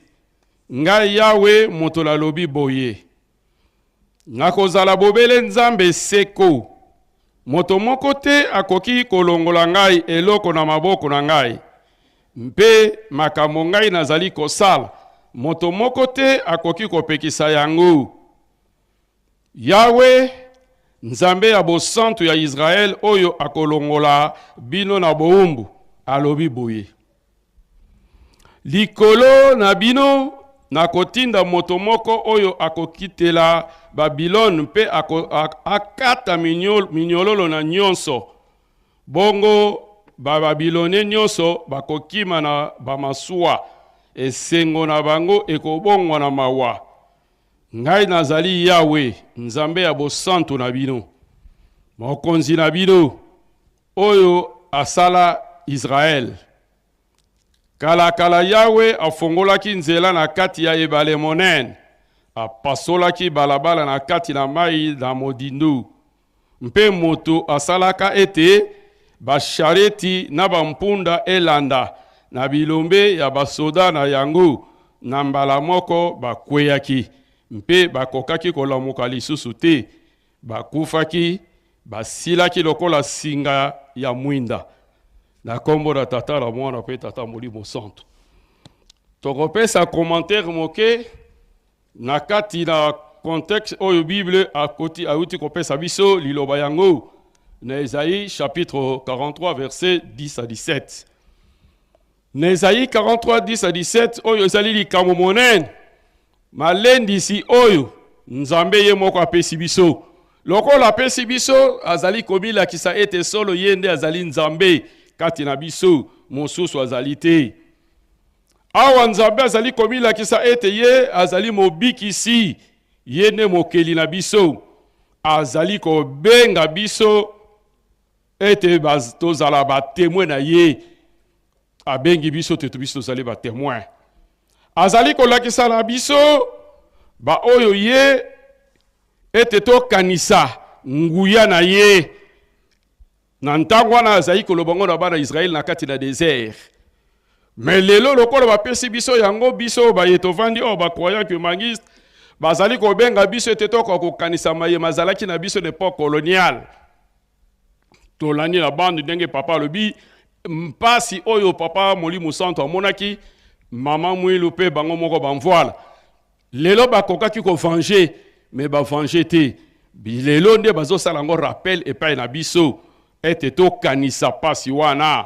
E: Ngai Yawe moto nalobi boye. Nakozala bobele Nzambe seko. Moto moko te akoki kolongola ngai eloko na maboko na ngai. Mpe makambo ngai nazali kosala. Moto moko te akoki kopekisa yango. Yawe Nzambe ya bosantu ya Israel oyo akolongola bino na boumbu alobi boye. Likolo na bino nakotinda moto moko oyo akokitela Babylone mpe akata minyololo na nyonso. Bongo Babilone nyonso bakokima na bamasuwa, esengo na bango ekobongwa na mawa. Ngai nazali Yawe, Nzambe ya bosantu na bino, mokonzi na bino, oyo asala Israel. Kala Yawe afongolaki nzela na kati ya ebale monene, apasolaki balabala na kati na mai na modindu. Mpe moto asalaka ete bashareti na bampunda elanda na bilombe ya basoda na yango na mbala moko bakweyaki. Mpe bakokaki kolamuka lisusu te, bakufaki, basilaki lokola singa ya mwinda. Na kombo na tata la mwana pe tata Molimo Santo. Tokopesa commentaire moke na kati na contexte oyo Bible akoti auti kopesa biso liloba yango na Esaïe chapitre 43 verset 10 à 17. Na Esaïe 43 10 à 17 oyo ezali likambo monene malendisi oyo Nzambe ye moko apesi biso. Lokola apesi biso azali komilakisa ete solo yende azali Nzambe kati na biso mosusu azali te. Awa Nzambe azali komilakisa ete ye azali mobikisi yende mokeli na biso. Azali kobenga biso ete tozala ba témoin na ye. Abengi biso te biso zali ba témoin. Azali kolakisa na biso ba oyo ye ete to kanisa nguya na ye. Na ntango wana azali kolobongo na bana Israel na kati na désert. Mais lelo lokola bapesi biso yango biso ba yetovandi o ba croyant que mangiste bazali kobenga biso ete to kokanisa maye mazalaki na biso n'époque coloniale. Tolani la bande ndenge papa lobi mpasi oyo papa Molimo Santo amonaki mama mwilu pe bango moko banvoila. Lelo bakokaki ko venger mais ba venger te. Lelo nde bazo sala ngo rappel epai na biso ete to kanisa pasi wana.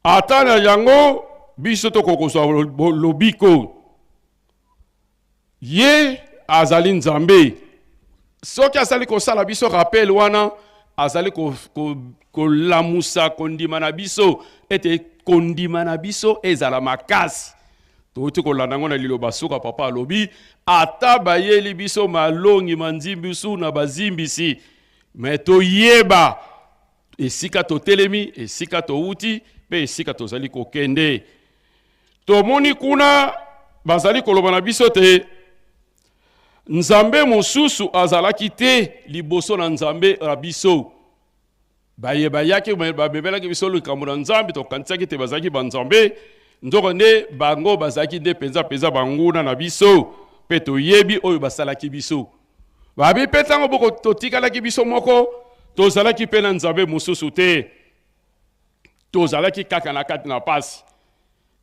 E: Atana yango biso to kokozwa lobiko. Ye azali Nzambe. Soki azali kosala biso rappel wana azali ko lamusa kondima na biso ete kondima na biso ezala makasi. Touti kolanda ngo na liloba soka papa alobi ata bayeli biso malongi manzimbi su na bazimbisi mais to yeba esika to telemi esika to uti pe esika to zali kokende. To moni kuna bazali koloba na biso te Nzambe mosusu azalaki te liboso na Nzambe rabiso. Bayeba yake babebelaki biso likambo na Nzambe to kanisaki te bazaki ba Nzambe. Ndoko nde bango bazaki nde penza banguna na biso pe to yebi oyo basalaki biso. Babi petango boko totikalaki biso moko tozalaki pe na Nzambe mosusu te. Tozalaki kaka na kati na pasi.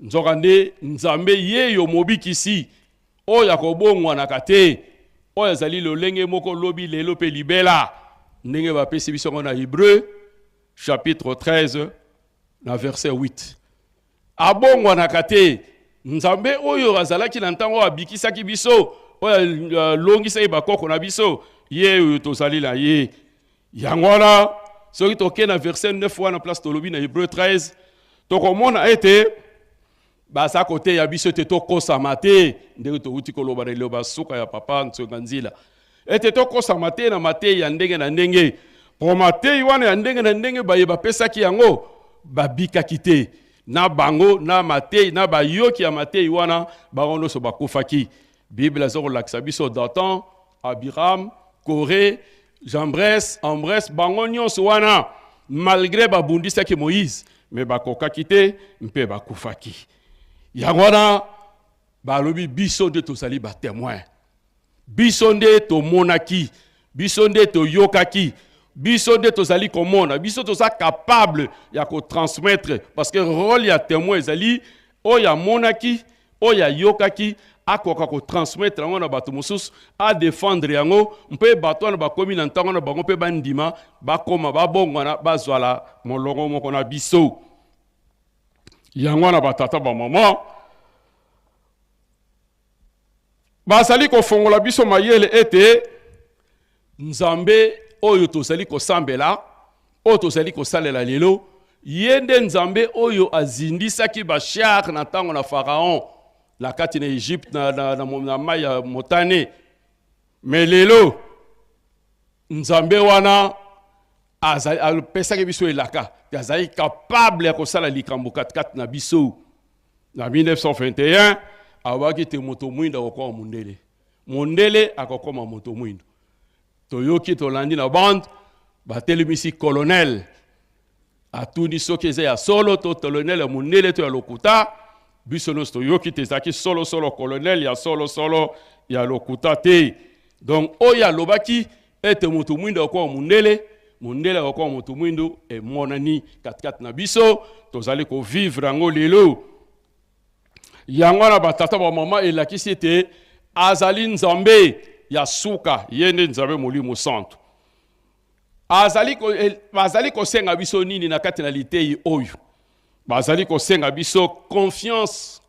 E: Nzoka nde Nzambe ye yo mobikisi oyo akobongwa na kate oyo ezali lolenge moko lobi lelo pe libela ndenge bapesi biso na Hébreu chapitre 13 na verset 8 abongwanaka te nzambe oyo azalaki na ntango abikisaki biso oyo longisaki bakoko na biso ye oyo tozali na ye yango wana soki tokei na verset 9 wana place tolobi na Hébreu 13 tokomona ete baza kote ya biso te tokosama te ndenge touti koloba na liloba suka ya papa ntsonga nzila ete tokosama te na mateyi ya ndenge na ndenge po mateyi wana ya ndenge na ndenge baye bapesaki yango babikaki te na bango na mateyi na bayoki ya mateyi wana bango nyonso bakufaki Bible aza kolakisa biso Datan, Abiram, Coré, Jambres, Ambres bango nyonso wana malgré babundisaki Moïse me bakokaki te mpe bakufaki yango wana balobi biso nde tozali batémoin biso nde tomonaki biso nde toyokaki biso nde tozali komona biso toza capable ya kotransmettre parce que rôle ya témoin ezali oyo amonaki oyo ayokaki akoka kotransmettre yango na bato mosusu adéfendre yango mpe bato wana bakomi na ntango na bango mpe bandima bakoma babongwana bazwala molongo moko na biso yango wana batata bamama bazali kofongola biso mayele ete nzambe oyo tozali kosambela oyo tozali kosalela lelo ye nde nzambe oyo azindisaki bashar na ntango na Pharaon na kati na Egypte na mai ya motane me lelo nzambe wana apesaki biso elaka azali capable ya kosala likambo katikati na biso na 1921 awaki te moto mwindo akokoma mundele mondele akokoma moto mwindo toyoki tolandi na bande batelemisi colonel atuni soki eza ya solo to colonel ya mundele to ya lokuta biso nyonso toyoki te ezalaki solo colonel ya solo ya lokuta te donc oyo alobaki ete moto mwindo akokoma mundele akokoma moto mwindo emonani katikati na biso tozali kovivre yango lelo yango na batata ba mama elakisi ete azali nzambe ya suka ye nde nzambe molimo santo bazali kosenga biso nini na kati na liteyi oyo bazali kosenga biso confiance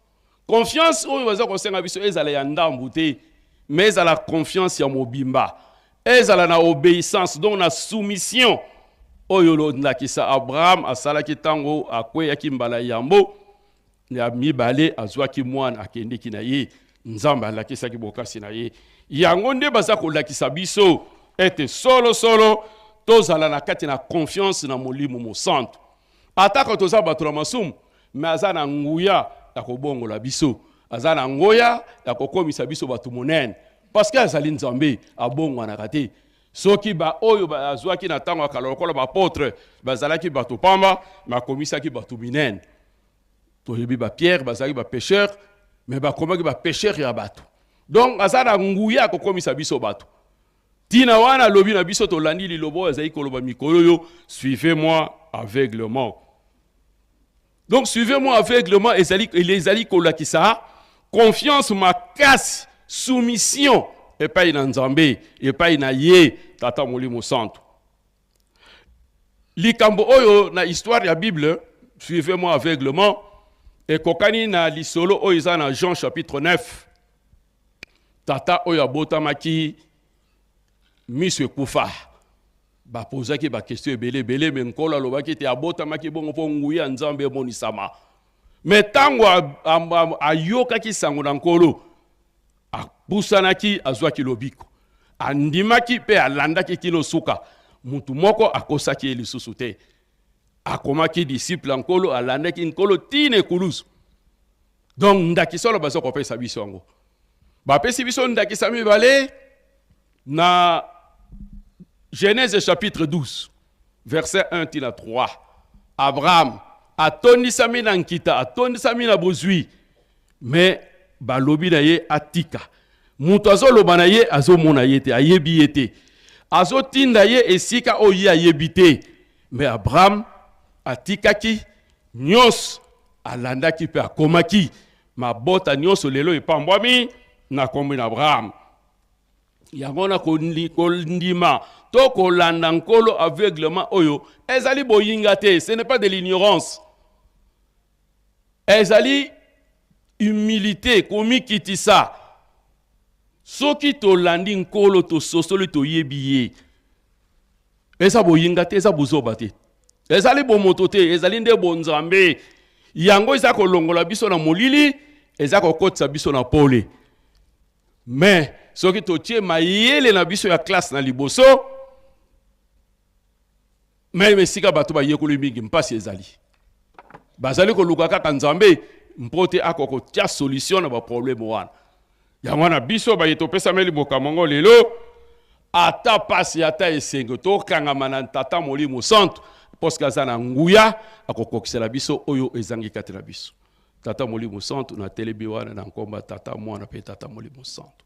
E: oyo bazali kosenga biso ezala ya ndambu te mais ezala confiance ya mobimba ezala na obéissance donc na soumission oyo ndakisa Abraham asalaki tango akweyaki mbala yambo ya mibale azwaki mwana akendeki na ye nzambe alakisaki bokasi na ye yango nde baza kolakisa biso ete solo tozala na kati na confiance na molimo mosantu ataka toza bato na masumu me aza na nguya ya kobongola biso aza na ngoya ya kokomisa biso bato monene parce que azali nzambe abongwanaka te soki oyo azwaki na ntango akala lokola baapôtre bazalaki bato pamba bakomisaki bato minene toyebi Pierre bazalaki bapêcheur mais bakomaki bapêcheur ya bato donc aza na nguya kokomisa biso bato tina wana lobi na biso tolandi lilobo ezali koloba mikolo yo suivez-moi aveuglement donc suivez-moi aveuglement ezali kolakisa confiance makasi soumission epai na nzambe epai na ye tata molimo santo likambo oyo na histoire ya Bible suivez-moi aveuglement ekokani na lisolo oyo eza na Jean chapitre 9 tata oyo abotamaki miso ekufa bapozaki bakestio ebele me nkolo alobaki ete abotamaki bongo mpo nguya nzambe emonisama me ntango ayokaki sango na nkolo apusanaki azwaki lobiko andimaki mpe alandaki kino suka mutu moko akosaki ye lisusu te akomaki disciple nkolo alandaki nkolo tine ekulusu donc ndakisa oyo baza kopesa biso yango bapesi biso ndakisa mibale na Genèse chapitre 12 verset 1 tina 3 Abraham atondisami na nkita atondisami na bozwi me balobi na ye atika mutu azoloba na ye azomona ye te ayebi ye te azotinda ye esika oyo ye ayebi te me Abraham atikaki nyonso alandaki mpe akomaki mabota nyonso lelo epambwami na kombo na Abraham Yangona kondima to kolanda nkolo aveuglement oyo ezali boyinga te, ce n'est pas de l'ignorance. Ezali humilité komi kitisa. Soki to landi nkolo to sosoli to yebiye. Eza boyinga te, eza bozoba te. Ezali bomoto te, ezali nde bonzambe. Yango eza kolongola biso na molili, eza kokotisa biso na pole. Mais soki to tie mayele na biso ya classe na liboso, mais sika bato ba yekoli mingi mpasi ezali. Bazali ko luka kaka nzambe mpote akoko tia solution na ba problème wana. Yango na biso ba yeto pesa meli bokamongo lelo ata pasi ata esengo to kangama na tata molimo santo parce que azana nguya akokokisela biso oyo ezangi kati na biso. Tata molimo santo na telebi wana na nkomba tata mwana pe tata molimo santo.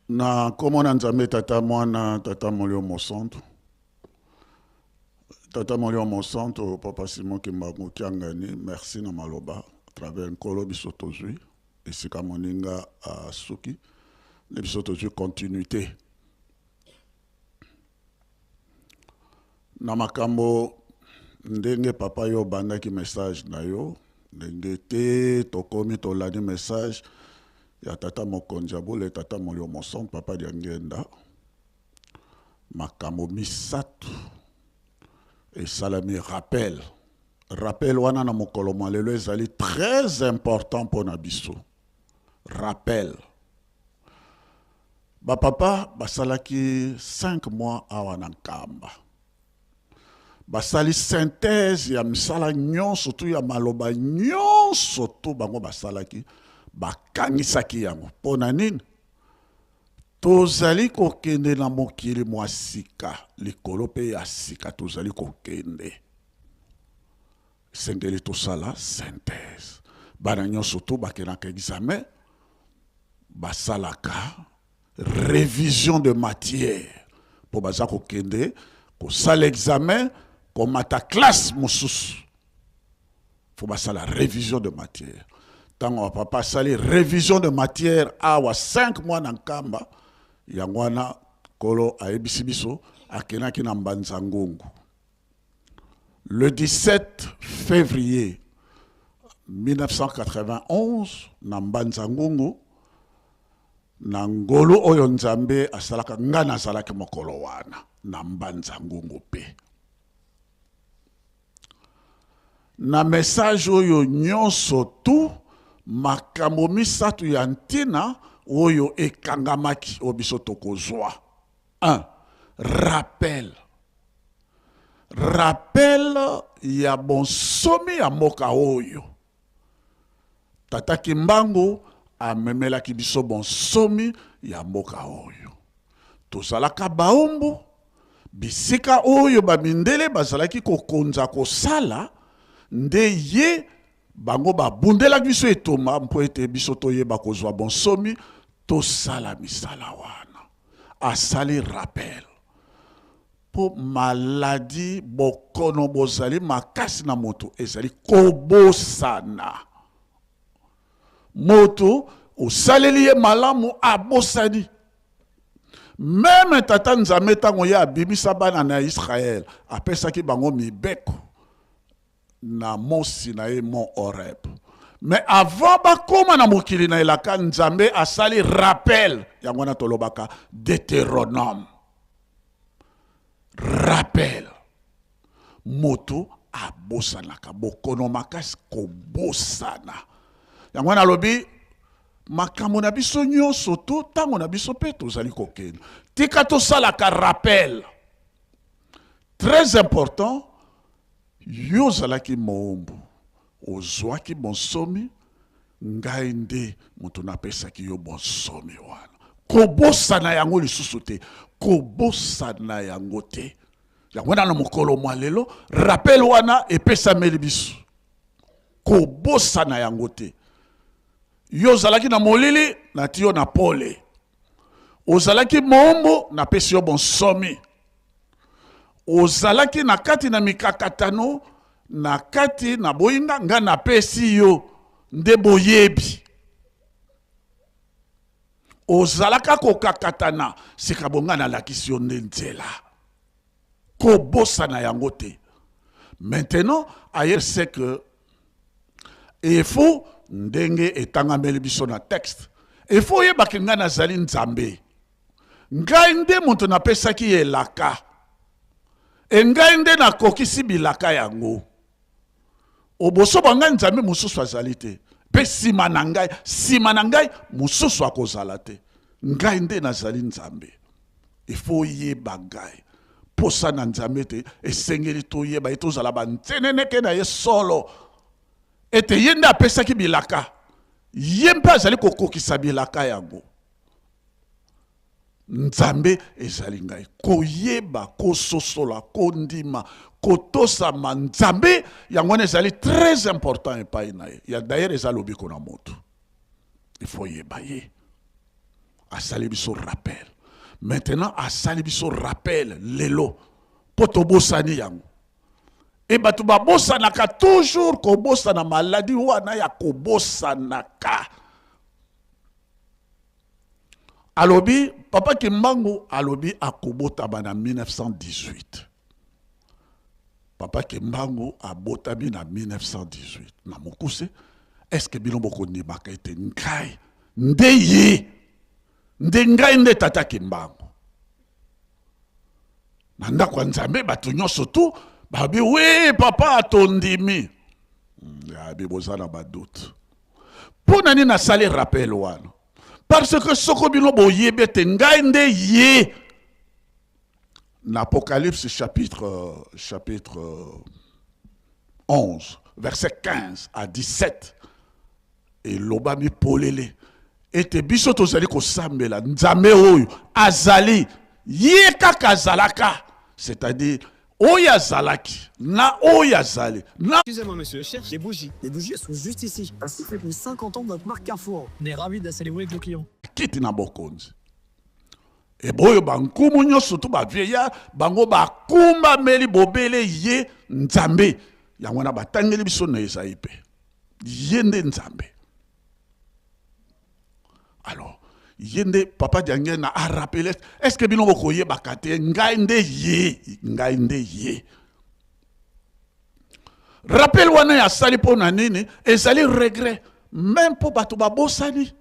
F: Na komona nzambe tata mwana tata molimo santo. Tata molimo santo papa Simon Kimbangu kiangani merci na maloba à travers nkolo biso tozui esika moninga a suki ne biso tozui continuité. Na makambo ndenge papa yo bandaki message na yo ndenge te tokomi tolani message ya tata mokonjabule tata molimo santo papa diangenda makambo misatu et salami rappel wana na mokolo malelo ezali très important pour nabiso rappel ba papa basalaki 5 mois awa na nkamba basali synthèse ya misala nyonso tu ya maloba nyonso tu bango basalaki bakangisaki yango pona nini tozali kokende na mokili mwa sika likolo pe ya sika tozali kokende sengeli tosala synthèse bana nyonso tu bakenaka examen basalaka révision de matière po baza kokende kosala examen komata classe mosusu faut basala révision de matière tango papa sali révision de matière awa 5 mois na nkamba yangwana kolo ayebisi biso akenaki na Mbanza Ngungu le 17 février 1991 na Mbanza Ngungu na ngolo oyo nzambe asalaka ngana asalaki mokolo wana na Mbanza Ngungu pe na message oyo nyonso tu makambo misatu ya ntina oyo ekangamaki obiso tokozwa 1 rappel ya bonsomi ya mboka oyo tata Kimbangu amemelaki biso bonsomi ya mboka oyo tozalaka baumbu bisika oyo bamindele bazalaki kokonza kosala nde ye bango babundela biso etoma mpo ete biso toyeba kozwa bonsomi tosala misala wana asali rappel po maladi bokono bozali makasi na moto ezali kobosana moto osaleli ye malamu abosani meme tata nzambe ntango ye abimisa bana na Israel apesaki bango mibeko na Mont Sinaï, Mont Horeb. Mais avant bakoma na mokili na elaka nzambe asali rappel yango na tolobaka Deutéronome. Rappel. Moto abosanaka bokono makasi kobosana. Yango na lobi makambo na biso nyonso to tango na biso pe tozali kokende. Tika tosalaka rappel. Très important. Yo zalaki moombu ozwaki bonsomi ngai nde moto napesaki yo bonsomi wana kobosana yango lisusu te kobosana yango te yango na mokolo mwa lelo rappel wana epesameli biso kobosana yango te yo zalaki na molili nati yo na pole ozalaki moombu napesi yo bonsomi ozalaki na kati na mikakatano na kati na boyinga nga na pesi yo nde boyebi ozalaka kokakatana sika bonga na lakisi yo nde nzela kobosana yango te. Maintenant ayer c'est que il faut ndenge etangameli biso na texte, il faut yebaki nga nazali nzambe, ngai nde moto napesaki elaka, ngai nde nakokisi bilaka yango. Oboso banga nzambe mususu azali te, pe sima na ngai mususu akozala te. Ngai nde nazali nzambe. Il faut yeba ngai posa na nzambe te esengeli toyeba etozala banteneneke na ye solo ete ye nde apesaki bilaka, ye mpe azali kokokisa bilaka yango. Nzambe ezali ngai koyeba kososola kondima kotosama nzambe yango wana ezali très important epai na ye. Ya d'ailleurs ezali lobiko na moto, il faut yeba ye asali biso rappel. Maintenant asali biso rappel lelo poto bosani yango. Et batu ba bosanaka toujours ko bosana maladie wana ya ko bosanaka. Alobi papa Kimbangu alobi akobota bana 1918. Papa Kimbangu abotami na 1918. Na mokuse est-ce que bilombo ko nibaka ete ngai ndeye ndengai nde tata Kimbangu. Nanda kwa nzambe batu nyonso tu babi oui papa atondimi. Ya bibozana ba doute. Pona ni na sali rappel wana. Parce que soko bino boyebe te ngai nde ye. L'Apocalypse chapitre 11 verset 15 à 17 et lobami polele ete biso tozali ko sambela nzambe oyo azali ye kaka azalaka, c'est-à-dire oya zalaki na oya zali na.
G: Excusez-moi monsieur, je cherche des bougies. Les bougies elles sont juste ici. Parce que ça fait plus de 50 ans de notre marque Carrefour. On est ravis de célébrer avec nos clients.
F: Kiti na bokonzi. Et boyo bankumu nyoso tu ba vieillard bango ba kumba meli bobele ye nzambe. Yango na batangeli biso na Esaipe. Yende nzambe. Alors, yende papa Diangue na a rappelé, est-ce que bino bokoye bakate ngai nde ye. Rappel wana ya sali po na nini ezali regret même po bato ba bosani,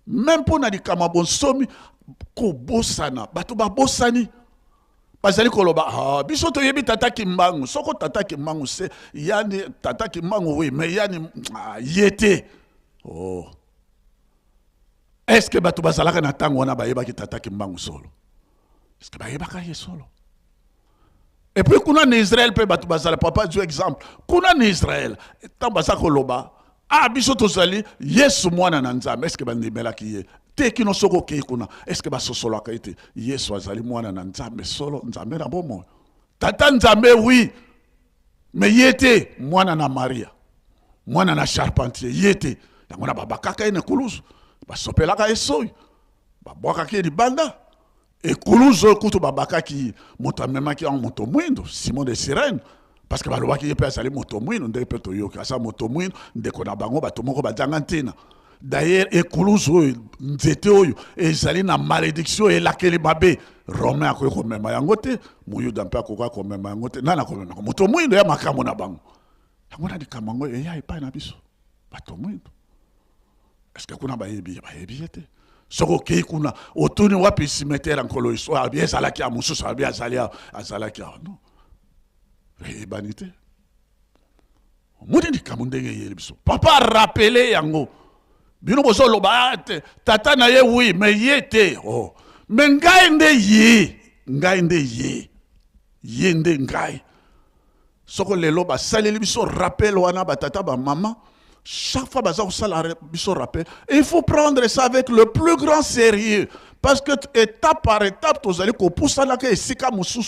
F: même po na likama bonsomi ko bosana bato ba bosani bazali koloba biso to yebi tata Kimbangu soko tata Kimbangu se yani tata Kimbangu oui mais yani yete oh. Est-ce que bato bazalaka na tango wana bayeba ki tata Kimbangu solo? Est-ce que bayeba ka ye solo? Et puis kuna na Israël pe bato bazala papa du exemple. Kuna na Israël tant bazaka koloba biso tozali Yesu mwana na Nzambe. Est-ce que bandimela ki ye? Te kino soko ke kuna. Est-ce que basosola ka ite Yesu azali mwana na Nzambe solo Nzambe na bomo? Tata Nzambe oui. Mais yete mwana na Maria. Mwana na charpentier yete. Yango na babakaka ene kuluzu. Basopelaka esoy babwakaki libanda ekuluzo kutu babakaki moto amemaki en moto mwindo Simon de Sirène parce que balobaki ye pe azali moto mwindo nde pe toyoki asa moto mwindo ndeko na bango bato moko bajanga ntina. D'ailleurs ekuluzo oyo nzete oyo ezali na malédiction elakeli mabe Romain akoki komema yango te, Muyuda mpe akoki komema yango te, nana komema moto mwindo ya makambo na bango yango na likambo yango eya epai na biso bato mwindo. Est-ce que kuna bayebi ete soko kei kuna otuni wapi cimetière nkolo iso abi ezalaki ya mususu abi azalaki non ebanite mudi likambo ndenge yeli biso papa rappelé yango bino bozoloba te tata na ye oui mais ye te oh mais ngai nde ye ngai soko lelo basaleli biso rappel wana batata ba mama. Chaque fois que rappel, il faut prendre ça avec le plus grand sérieux. Parce que étape par étape, vous allez pousser là que c'est comme sous.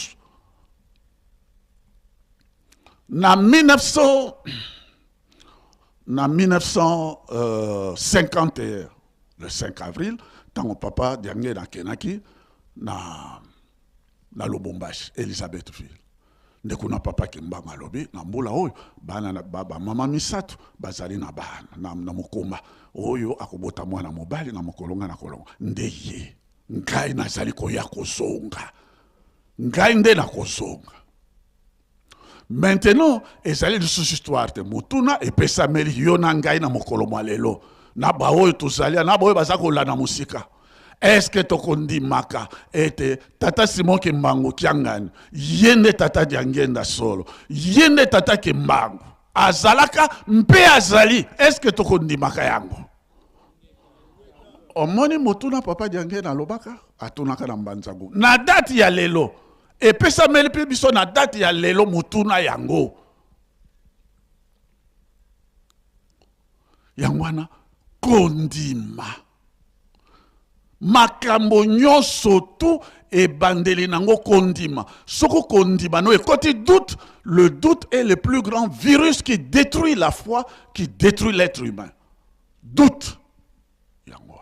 F: En 1951, le 5 avril, quand mon papa Diangue dans Kenaki, na Lubumbashi, Elisabethville. ndeko na papa Kimbanga lobi na mbula oyo bana na baba mama misato bazali na bana na mokomba oyo akobota mwana mobali na mokolonga na kolonga ndeye ngai nazali koya kozonga ngai nde na kozonga. Maintenant ezali lisusu histoire te mutuna epesameli yo na ngai na mokolo mwa lelo na ba oyo tozali na ba oyo baza kolanda musika. Est-ce que tokondimaka ete tata Simon Kimbangu kiangani yende tata Diangenda solo yende tata Kimbangu azalaka mpe azali est-ce que tokondimaka yango omoni mutuna papa Diangenda lobaka atunaka na Mbanzangu na date ya lelo epesa meli pe biso na date ya lelo mutuna yango yangwana kondima makambo nyonso tu ebandeli nango kondima soko kondima no ekoti doute. Le doute est le plus grand virus qui détruit la foi, qui détruit l'être humain. Doute yango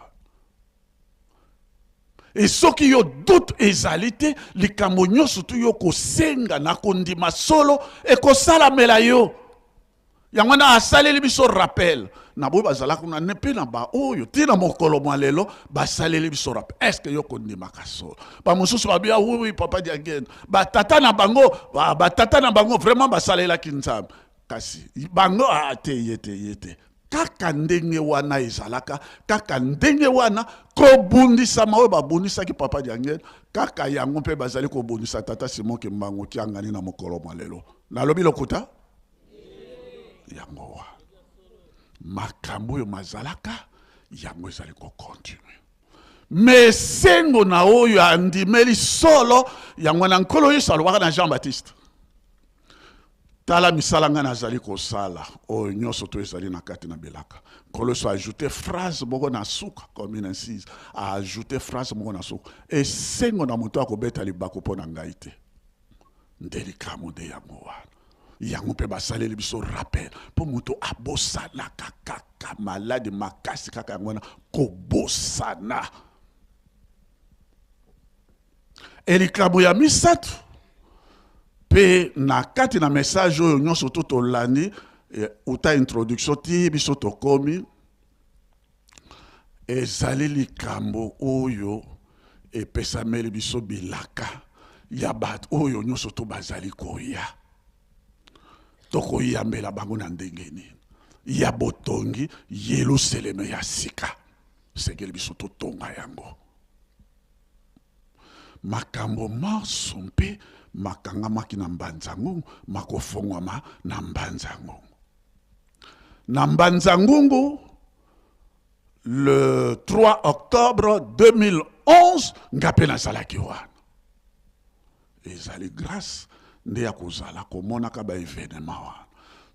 F: et soki yo doute ezali te likambo nyonso tu yo kosenga na kondima solo ekosalamela yo yango na asaleli biso rappel na boy bazala kuna nepe na ba oyo tina mokolo mwa lelo basaleli biso rappel est-ce que yo kondimaka solo ba mosusu babia oui papa Diangenda ba tata na bango vraiment basalela kinzambe kasi bango ate yete kaka ndenge wana ezalaka kaka ndenge wana kobundisa mawe babundisaki papa Diangenda kaka yango mpe bazali kobundisa tata Simon Kimbangu kiangani na mokolo mwa lelo nalobi lokuta yango makambo yo mazalaka yango ezali ko continue mais sengo na oyo andimeli solo yango na nkolo Yesu alobaka na Jean Baptiste tala misala nga nazali kosala oyo nyonso to ezali na kati na bilaka nkolo Yesu a ajouté phrase moko na suka comme une incise a ajouté phrase moko na suka et sengo na moto akobeta libako mpo na ngai te ndelikamo de yango wana yango mpe basaleli biso rappel po moto abosanaka kaka malade makasi kaka yango wana kobosana elikabo ya misato pe na kati na message oyo nyonso to tolandi uta introduction ti biso tokomi ezali likambo oyo epesameli biso bilaka ya bato oyo nyonso to bazali koya toko yambela bango na ndenge nini ya botongi Yerusaleme ya sika segeli biso totonga yango makambo maso mpe makangamaki na Mbanzangungu makofongwama na Mbanzangungu na Mbanzangungu le 3 octobre 2011 ngape nazalaki wana ezali grâce nde ya kozala komonaka ba événement wana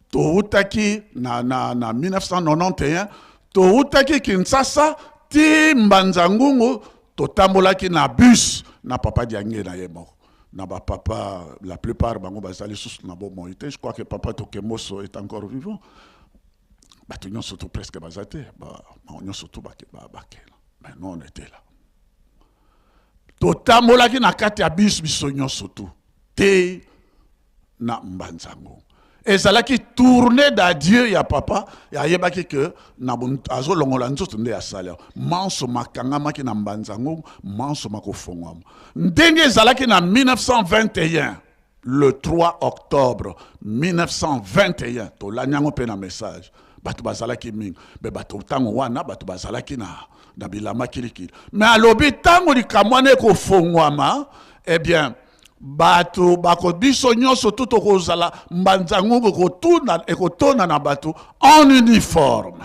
F: toutaki na 1991 toutaki Kinshasa ti Mbanzangungu totambolaki na bus na papa Diangenda ye moko na ba papa la plupart bango bazali sous na bomoi te je crois que papa Tokemoso est encore vivant bato nyonso to presque bazate ba nyonso to bakela mais non on était là totambolaki na kati ya bus biso nyonso to te na Mbanzangungu ezalaki tournée d'adieu ya papa ya yebaki que na azo longola nzoto nde asala manso makangamaki na Mbanzangungu manso makofongwama ndenge ezalaki na 1921 le 3 octobre 1921 to lanyango pe na message bato bazalaki mingi be bato tango wana bato bazalaki na bilama kilikili mais alobi tango likamwana ekofongwama eh bien bato bako biso nyonso tuto kozala Mbanzangungu ekotona na bato en uniforme.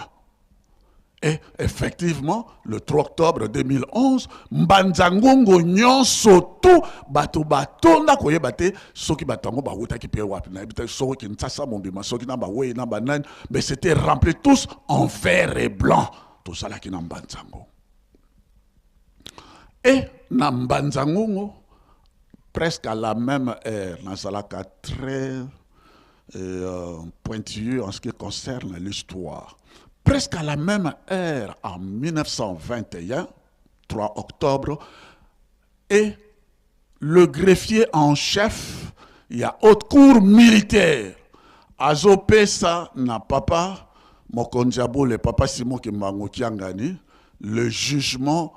F: Et effectivement, le 3 octobre 2011, Mbanzangungu nyonso tu bato batonda koyeba te soki batango bawutaki pe wapi na ebita soki Kinshasa mobima soki na bawe na banane mais c'était rempli tous en vert et blanc tout ça là qui na Mbanzangungu. Et na Mbanzangungu presque à la même heure, Nazalaka très pointilleux en ce qui concerne l'histoire. Presque à la même heure, en 1921, 3 octobre, et le greffier en chef il y a haute cour militaire. Azopesa na papa, Mokonjabo, le papa Simon Kimbangu Kiangani, le jugement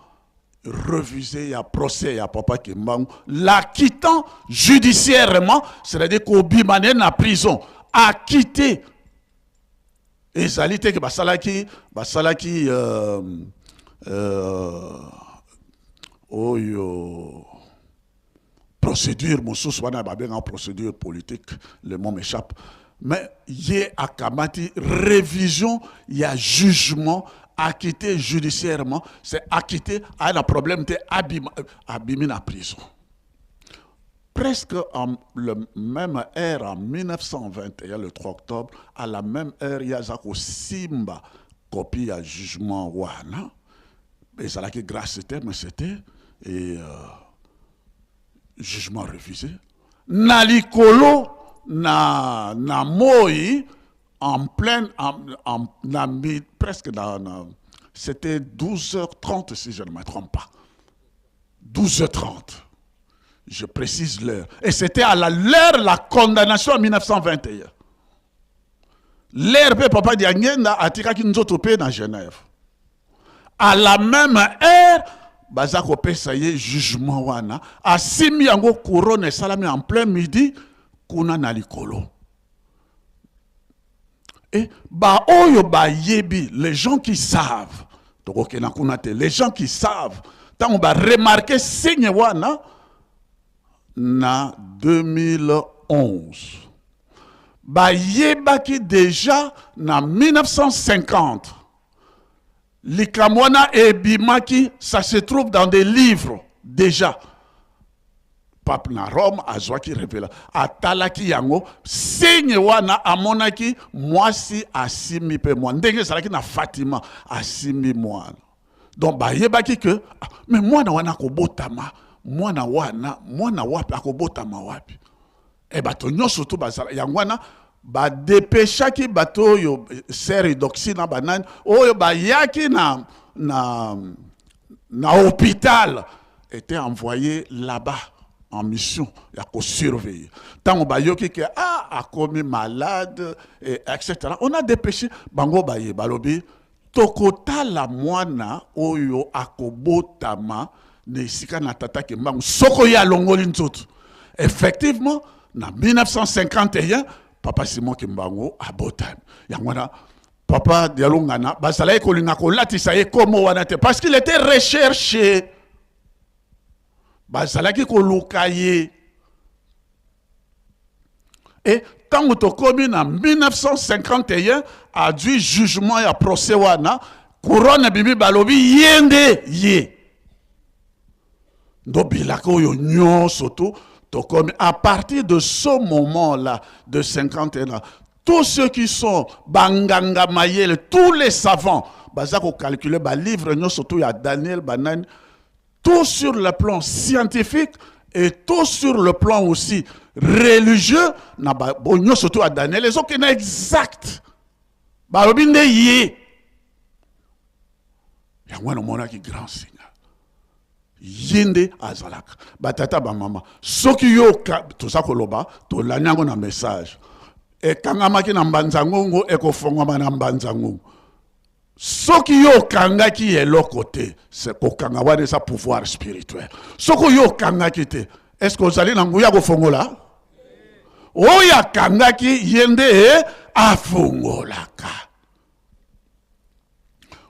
F: refusé, il y a procès, il y a papa Kimbangu, l'acquittant judiciairement, c'est-à-dire qu'au Bimane na prison, acquitté. Et ça a été que Basalaki, procédure, mon sous en procédure politique, le mot m'échappe. Mais il y a Akamati, révision, il y a jugement, acquitté judiciairement, c'est acquitté, à un problème de abîmer la prison. Presque en la même heure, en 1921, le 3 octobre, à la même heure, il y a Zako Simba, copie à jugement Wana. Et ça qui grâce c'était, mais c'était, et jugement refusé. Nalikolo, na Moï, en pleine, presque dans, c'était 12h30 si je ne me trompe pas. 12h30. Je précise l'heure. Et c'était à l'heure la condamnation en 1921. L'heure, papa Diangenda a tiré Kinzotopé dans Genève. À la même heure, Bazako Pesaye, jugement wana, a simi yango couronne et salami en plein midi, kuna nalikolo. Et ba oyo ba yebi, les gens qui savent, les gens qui savent, tant on va remarquer signe wana, na 2011. Ba yebaki déjà na 1950. Likamwana et Bimaki, ça se trouve dans des livres déjà. Pape na Rome, azwaki révéla. Atalaki yango, signe wana amonaki, mwasi asimi pe mwana. Ndenge salaki na Fatima, asimi mwana. Donc ba yebaki que, mais mwana wana kobotama. Mwana wapi akobotama wapi e bato nyonso to bazala yangwana ba dépêchaki bato yo seri doxina banane oyo bayaki na hôpital était envoyé là-bas en mission ya ko surveiller tant bayoki que a commis malade et etc. On a dépêché bango baye balobi tokota la mwana oyo akobotama Nesika na tata Kimbangu soko ya longoli nzoto. Effectivement, en 1951, papa Simon Kimbangu a botan. Yangwana papa Dialongana basala ekolinga ko latisa ye komo wana te parce qu'il était recherché. Basala ki ko lukaye. Et tant que tokomi en 1951 a du jugement ya procès wana couronne bibi balobi yende ye. À partir de ce moment-là, de 51 ans, tous ceux qui sont Banganga Mayel, tous les savants, Bazako calculé, livre, surtout il y a Daniel Banan, tout sur le plan scientifique et tout sur le plan aussi religieux, surtout à Daniel, les autres qui sont exacts. Barobinde yé. Il y a un qui grand signe. Yende azalaka batata ba mama soki yo to sakoloba to lanyango na message e kangamaki na mbanzangongo e ko fongoma na mbanzangongo soki yo kangaki eloko te c'est ko kanga wana sa pouvoir spirituel soko yo kangaki te est-ce que ozali na nguya ko fongola oya kangaki yende afongolaka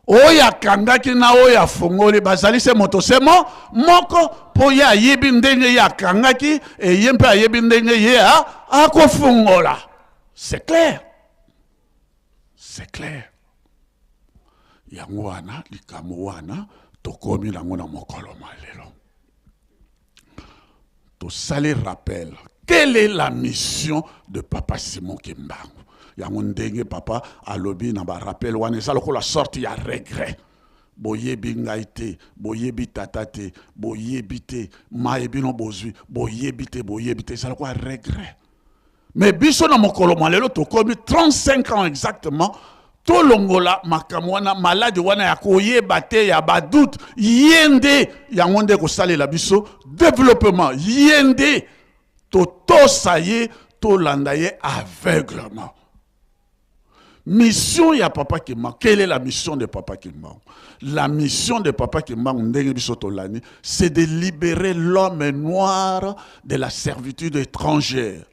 F: oya kangaki na oya fongoli bazali se moto semo moko po ya yebi ndenge ya kangaki e yempe a yebi ndenge ye a ko fongola. C'est clair. C'est clair. Yango wana likamo wana tokomi nango na mokolo malelo. To sali rappel. Quelle est la mission de Papa Simon Kimbangu? Yangondenge papa alobi na ba rappel wana ça la sortie ya regret boyebi ngaite boyebi tatate boyebi te maebi no bozui boyebi te ça la regret mais biso na mokolo malelo to komi 35 ans exactement to longola makamwana malade wana ya koyeba te ya badoute yende yangonde ko salela biso développement yende totosaye tolandaye aveuglement. Mission ya Papa Kimbangu. Quelle est la mission de Papa Kimbangu? La mission de Papa Kimbangu, c'est de libérer l'homme noir de la servitude étrangère.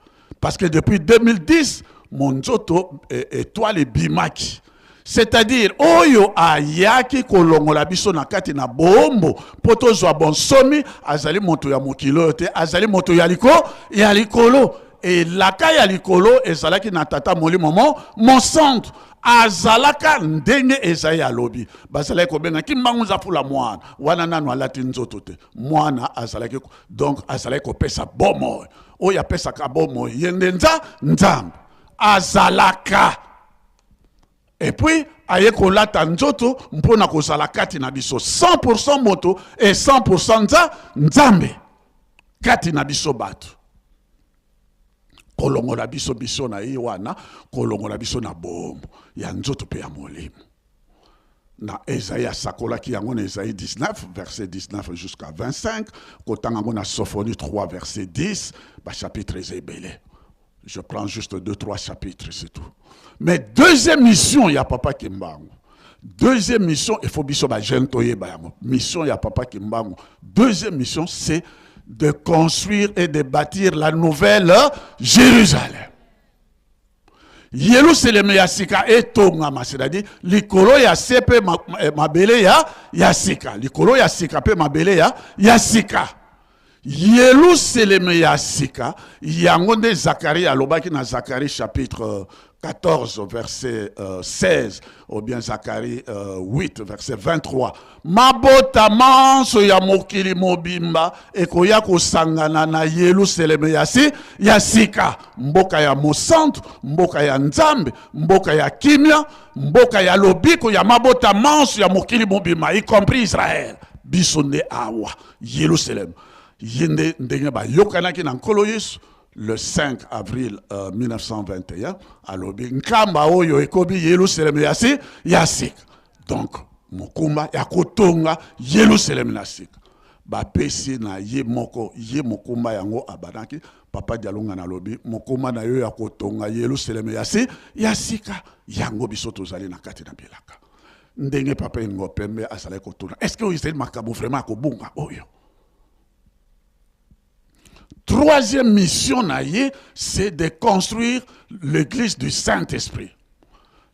F: Parce que depuis 2010, Monzoto étoile bimaki. C'est-à-dire, oyo ayaki kolongola biso na kati na bombo, poto zwa bonsomi, azali moto ya mokilo te, azali moto ya likolo. Et laka ya likolo, ezalaki na tata moli momo, mon centre. Azalaka ndenge ezali alobi. Bazalaki kobenga Kimbangu Nzapula mwana. Wana nanu alati nzoto te. Mwana azalaki, donc azalaki kopesa bomo. Oya pesa ka bomo. Yende nzambe. Azalaka. Et puis, aye kolata nzoto, mpona kozala kati na biso 100% moto et 100% nzambe. Kati na biso batu. Kolongola biso biso na iwana, kolongola biso na bombo. Ya nzoto pe ya molimo. Na Esaïe sakola ki yango na Esaïe 19, verset 19 jusqu'à 25. Kotangango na Sophonie 3, verset 10. Ba chapitre ezebele. Je prends juste 2-3 chapitres, c'est tout. Mais deuxième mission, il y a Papa Kimbangu. Deuxième mission, il faut biso ba gentoye ba yamo. Mission, il y a Papa Kimbangu. Deuxième mission, c'est de construire et de bâtir la nouvelle Jérusalem. Yerusalem ya sika etongama, c'est-à-dire likolo ya sepe mabele ya sika. Likolo ya sika pe mabele ya sika. Yerusalem ya sika, yango nde Zacharie alobaki na Zacharie chapitre 14 verset 16 ou bien Zacharie 8 verset 23. Mabota manso ya mokili mobimba ekoya kosangana na Yerusalem ya sika, mboka ya mosantu, mboka ya nzambe, mboka ya kimia, mboka ya lobiko ya mabota manso ya mokili mobimba, y compris Israël. Bisonde awa Yerusalem. Yende ndenge ba yokanaki na nkolo Yesu le 5 avril 1921 alobi nkamba oyo ekobi Yerusalem ya sika. Donc mokumba ya kotonga Yerusalem na sika. Ba pesi na ye moko ye mokumba yango abanaki Papa Dialonga na lobi mokumba na yo ya kotonga Yerusalem ya sika yango biso tozali na kati na bilaka. Ndenge Papa Ngopembe asala kotona. Est-ce que vous êtes makabo vraiment kobunga oyo? Troisième mission, c'est de construire l'église du Saint-Esprit.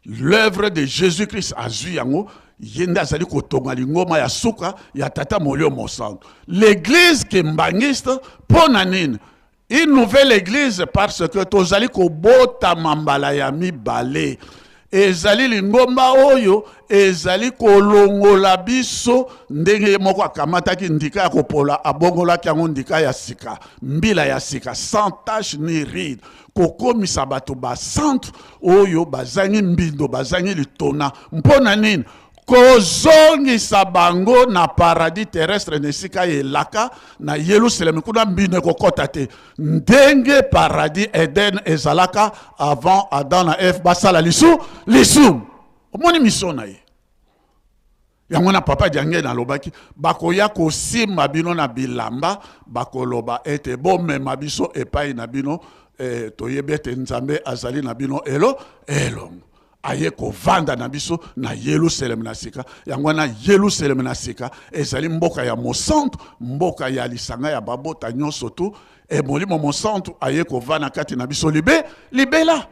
F: L'œuvre de Jésus-Christ a Zuyango, Yenda Zali Kotonga Lingoma ya Suka, ya Tata Molio Mosan. L'église Kimbangiste, Ponanine, une nouvelle église parce que Tozali Kobota Mambala Yami Balé. Ezali lingomba oyo ezali kolongola biso ndenge moko akamata ki ndika ya kopola abongola kyango ndika ya sika mbila ya sika sans tache ni ride kokomisa bato ba centre oyo bazangi mbindo bazangi litona mpona nini kozongisa bango na paradis terrestre nesika yelaka na Yerusalem kuna mbino kokota te ndenge paradis Eden ezalaka avant Adam na Eve basala lisu omoni mission na ye yango na Papa Diange na lobaki bakoya kosimba bino na bilamba bakoloba ete bomema biso epai na bino toyebete nzambe azali na bino elongo aye kovanda na biso na Yerusalem na sika yango na Yerusalem na sika ezali mboka ya mosantu mboka ya lisanga ya babota nyonso tu e molimo mosantu aye kovanda kati na biso libela.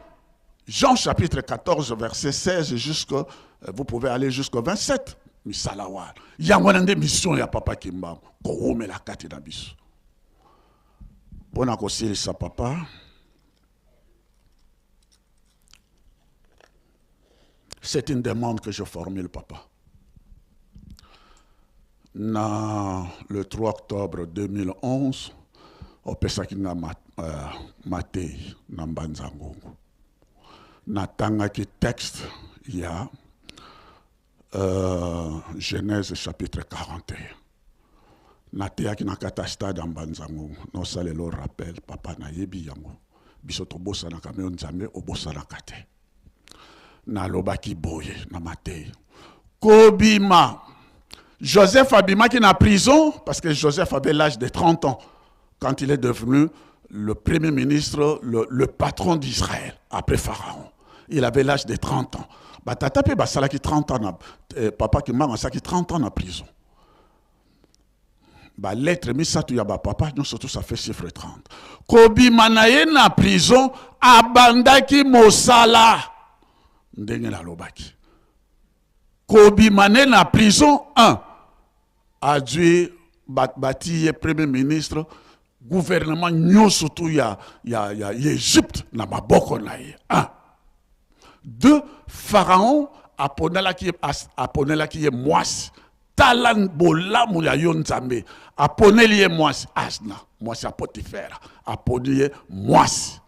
F: Jean chapitre 14 verset 16 jusqu'à vous pouvez aller jusqu'au 27 misalawa yango na nde mission ya Papa Kimbangu koumela kati na biso pona kosilisa papa. C'est une demande que je formule, papa. Le 3 octobre 2011, au Pesakinga Matei, na Mbanzangongo. Na tangaki texte, il y a Genèse chapitre 41. Na teyaki na kata stade en Mbanzangongo. Non, ça le rappelle, papa na yebi yango. Bisoto bosa na kameo nzambe, obosa na kate. Na lobaki boye na Matei kobima Joseph abima qui na prison parce que Joseph avait l'âge de 30 ans quand il est devenu le premier ministre, le patron d'Israël, après Pharaon. Il avait l'âge de 30 ans. Tata pe basala qui 30 ans, papa qui m'a qui 30 ans en prison. Lettre misatu ya papa, non surtout ça fait chiffre 30. Kobi manaye na prison, abandaki mosala. Ndenge la lobaki. Kobi manaye na prison, 1. Adui bati premier ministre, gouvernement nyo surtout ya Égypte na maboko na ye. 1. 2. Pharaon aponelaki ye mwasi. Talan bolamu ya yo nzambe. Aponeli ye mwasi. Asna. Mwasi apotifera. Aponi ye mwasi.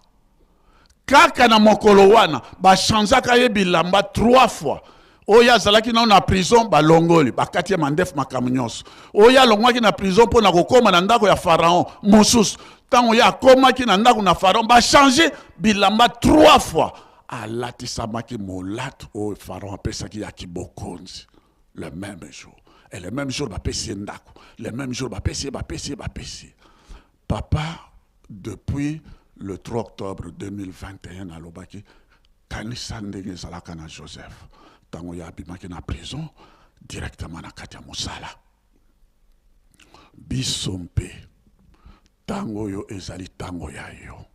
F: Kaka na mokolo wana. Ba chanzaka ye bilamba 3 fois. Oya zalaki na prison ba longoli. Ba 4e mandef makamunyoso. Oya longwaki na prison po na kokoma na ndako ya Pharaon. Mosusu. Tango ya komaki na ndako na Pharaon. Ba changer bilamba 3 fois. Alati samaki molat. O Pharaon apesaki ya kibokonzi. Le même jour. Et le même jour, le même jour, Papa, depuis le 3 octobre 2021, à l'Obaki, Kanisa ndenge zalaka na Joseph. Tango ya abimaki na prison, directement na Katia Moussala. Bisompe. Tango yo ezali tango ya yo.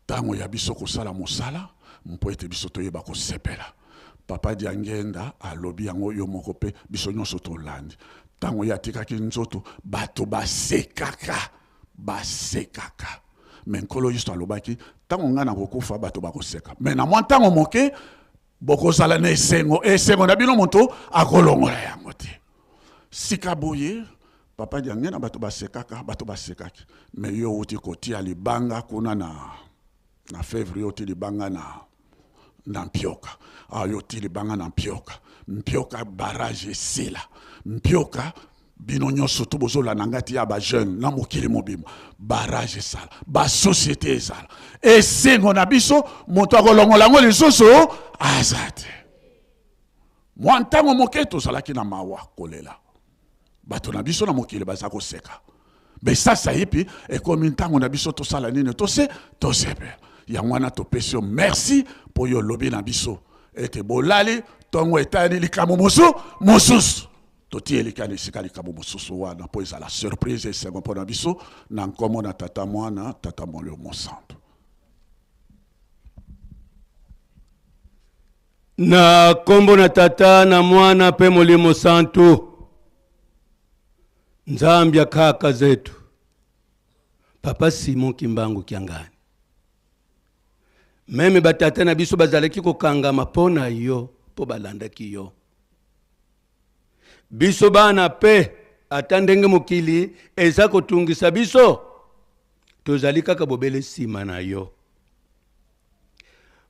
F: Tango ya biso kosala Moussala, mpoete biso toyeba kosepela. Papa diangenda alobi yango yo moko pe biso nyonso tolandi. Tango ya tikaki nzoto bato basekaka. Men kolo yisto alobaki tango nga na kokufa bato bakoseka. Men na mwa tango moke bokozala na esengo na bino moto akolongola yango te. Sika boye papa diangenda bato basekaki. Men yo uti kotia libanga kuna na février uti libanga na Mpioka. Ayoti libanga na Mpioka. Mpioka barrage sila. Mpioka bino nyoso to bozola nangati ya ba jeune na mokili mobimo. Barrage sala. Ba société sala. Esengo na biso moto akolongola ngo lisusu azate. Mwantango moketo salaki na mawa kolela. Bato na biso na mokili bazako seka. Mais ça yipi et comme ntango na biso to sala nini to sepe. Yangwana to pesio merci pour yo lobby na biso. Ete bolali tongo etani likamo mosusu. Toti elikani sikali kamo mosusu wana po ezala surprise et c'est pour na biso na nkomo na tata mwana tata molio mosanto.
H: Na kombo na tata na mwana pe molimo santu. Nzambia kaka zetu. Papa Simon Kimbangu Kiangani. Meme batata na biso bazalaki kokangama pona yo po balandaki yo. Biso bana pe atandenge mokili eza kotungisa biso tozali kaka bobele sima na yo.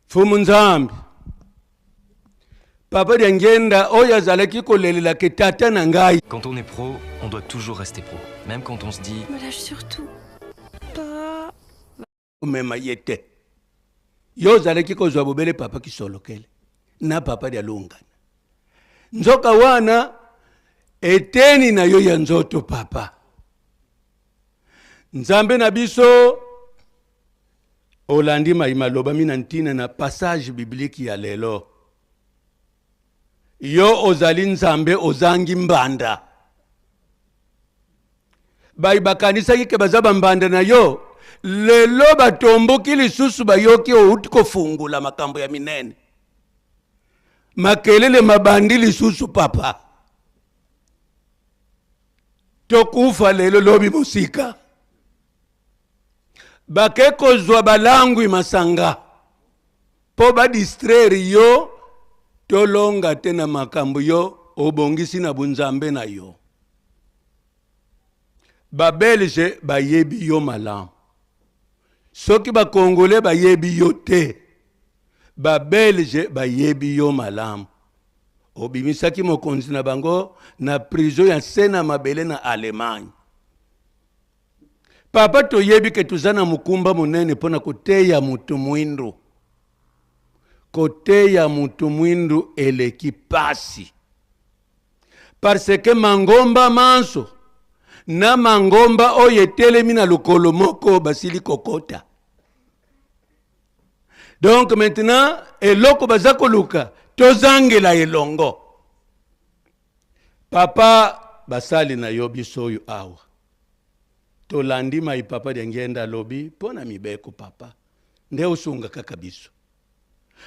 H: Fumu Nzambi papa diangenda oya zalaki kolelela ke tata na ngai.
I: Quand on est pro, on doit toujours rester pro, même quand on se dit
J: me lâche surtout pas.
H: Mema yete yo zalaki kozwa bobele papa kisolokele na papa dia lungana nzoka wana eteni na yo ya nzoto papa. Nzambe na biso olandi maloba mina ntina na passage biblique ya lelo. Yo ozali Nzambe ozangi mbanda. Bakanisa yike bazaba mbanda na yo. Lelo batomboki lisusu bayoki outi kofungula makambo ya minene. Makelele mabandi lisusu papa. Tokufa lelo lobi musika. Bakeko zwa balangwi masanga. Po ba distraire yo tolonga tena makambo yo obongisi na bunzambe na yo. Babelge bayebi yo malamu. Soki ba Congolais bayebi yo te. Babelge bayebi yo malamu. Obimisaki mokonzi na bango na prison ya sena mabele na Allemagne. Papa toyebi ke tuzana mukumba munene pona koteya mutu mwindu. Koteya mutu mwindu eleki pasi. Parce que mangomba manso na mangomba oyo etelemi na lokolo moko basili kokota. Donc maintenant, eloko baza koluka tozangela elongo. Papa basali na yo biso oyo awa. Tolandi mai papa dengenda lobi pona mibeko papa. Nde usunga kaka biso.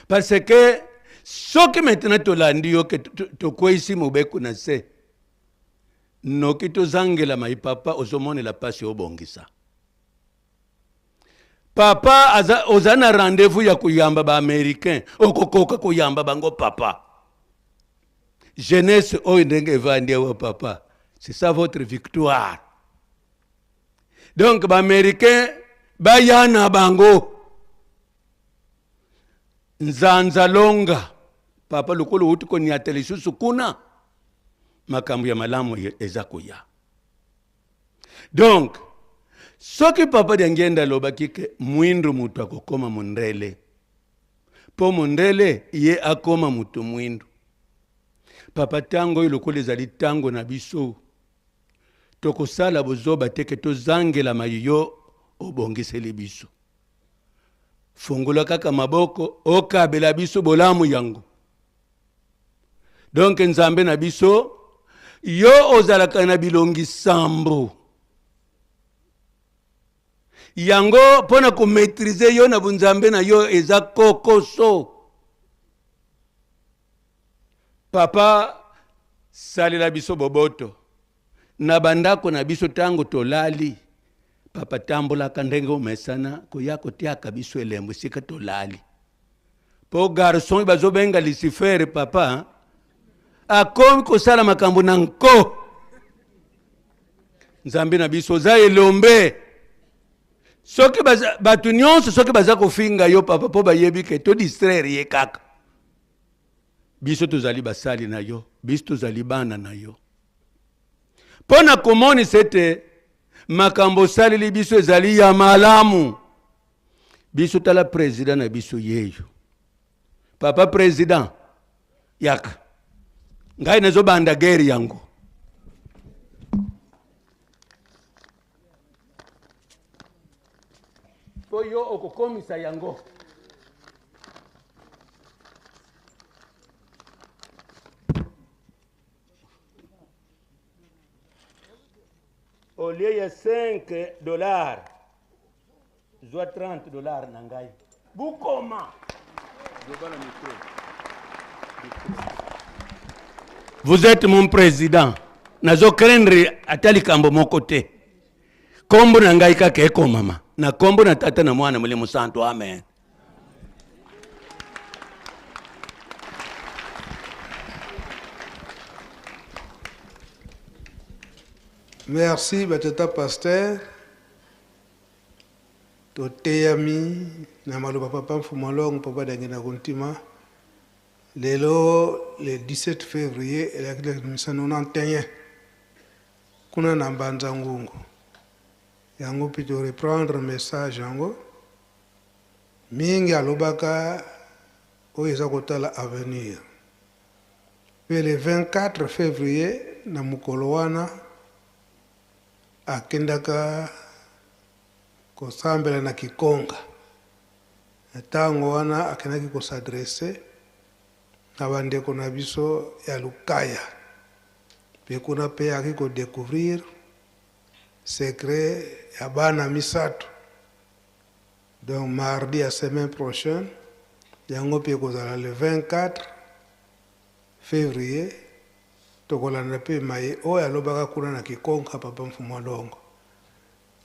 H: Parce que soki maintenant tolandi yo ke tokwe isi mobeko na se. Noki tozangela mai papa ozomone la pasi obongisa. Papa ozana rendez-vous ya kuyamba ba américain okokoka kuyamba bango papa. Jeunesse oyo ndenge vande wa papa. C'est ça votre victoire. Donc ba américain ba yana bango. Nzanza longa. Papa lukolo utuko ni atelisusu kuna. Makambu ya malamu eza kuya. Donc soki papa dengenda lobaki ke mwindu mutu akokoma mundele. Po mundele ye akoma mutu mwindu. Papa tango ilokole zali tango na biso. Toko sala bozoba teke to zangela mayo obongiseli biso. Fungola kaka maboko okabela biso bolamu yango. Donc nzambe na biso yo ozalaka na bilongi sambo. Yango pona ko maîtriser yo na bunzambe na yo eza kokoso. Papa salela biso boboto. Na bandako na biso tango tolali. Papa tambola kandenge omesana koyako tiaka biso elembo sika tolali. Po garçon bazo benga Lucifer papa. Akomi kosala makambo na nko. Nzambe na biso za elombe. Soki batu nyonso soki baza kofinga yo papa po bayebi ke to distraire ye kaka. Biso tozali basali na yo, biso tozali bana na yo. Pona komoni sete makambo salili biso ezali ya malamu. Biso tala president na biso yeyo. Papa president yaka. Ngai nazo banda geri yango. Po yo okokomisa yango. Au lieu de $5, je $30 nangai. Bukoma. Vous êtes mon président. Nazo craindre atali kambo mokote. Kombo nangai kaka eko mama. Na kombo na tata na mwana Mulimo Santo. Amen.
B: Merci, Batata Pasteur. Toteyami, Namalo Papa Fumalong, Papa Dangina Kuntima. Lelo, le 17 février, il y a 1991. Kuna Nambanza Ngungu. Yango pito reprendre le message yango. Mingi alobaka oeza kotala avenir. Puis le 24 février, na mukolo wana akendaka kosambela na Kikonga. Tango wana akendaki kosadresse na bandeko na biso ya Lukaya. Pe kuna pe akiko découvrir secret ya bana misato. Donc mardi à semaine prochaine, yango pe kozala le 24 février. Tokolanda pe mai oyo alobaka kuna na Kikonga papa Mfumalongo.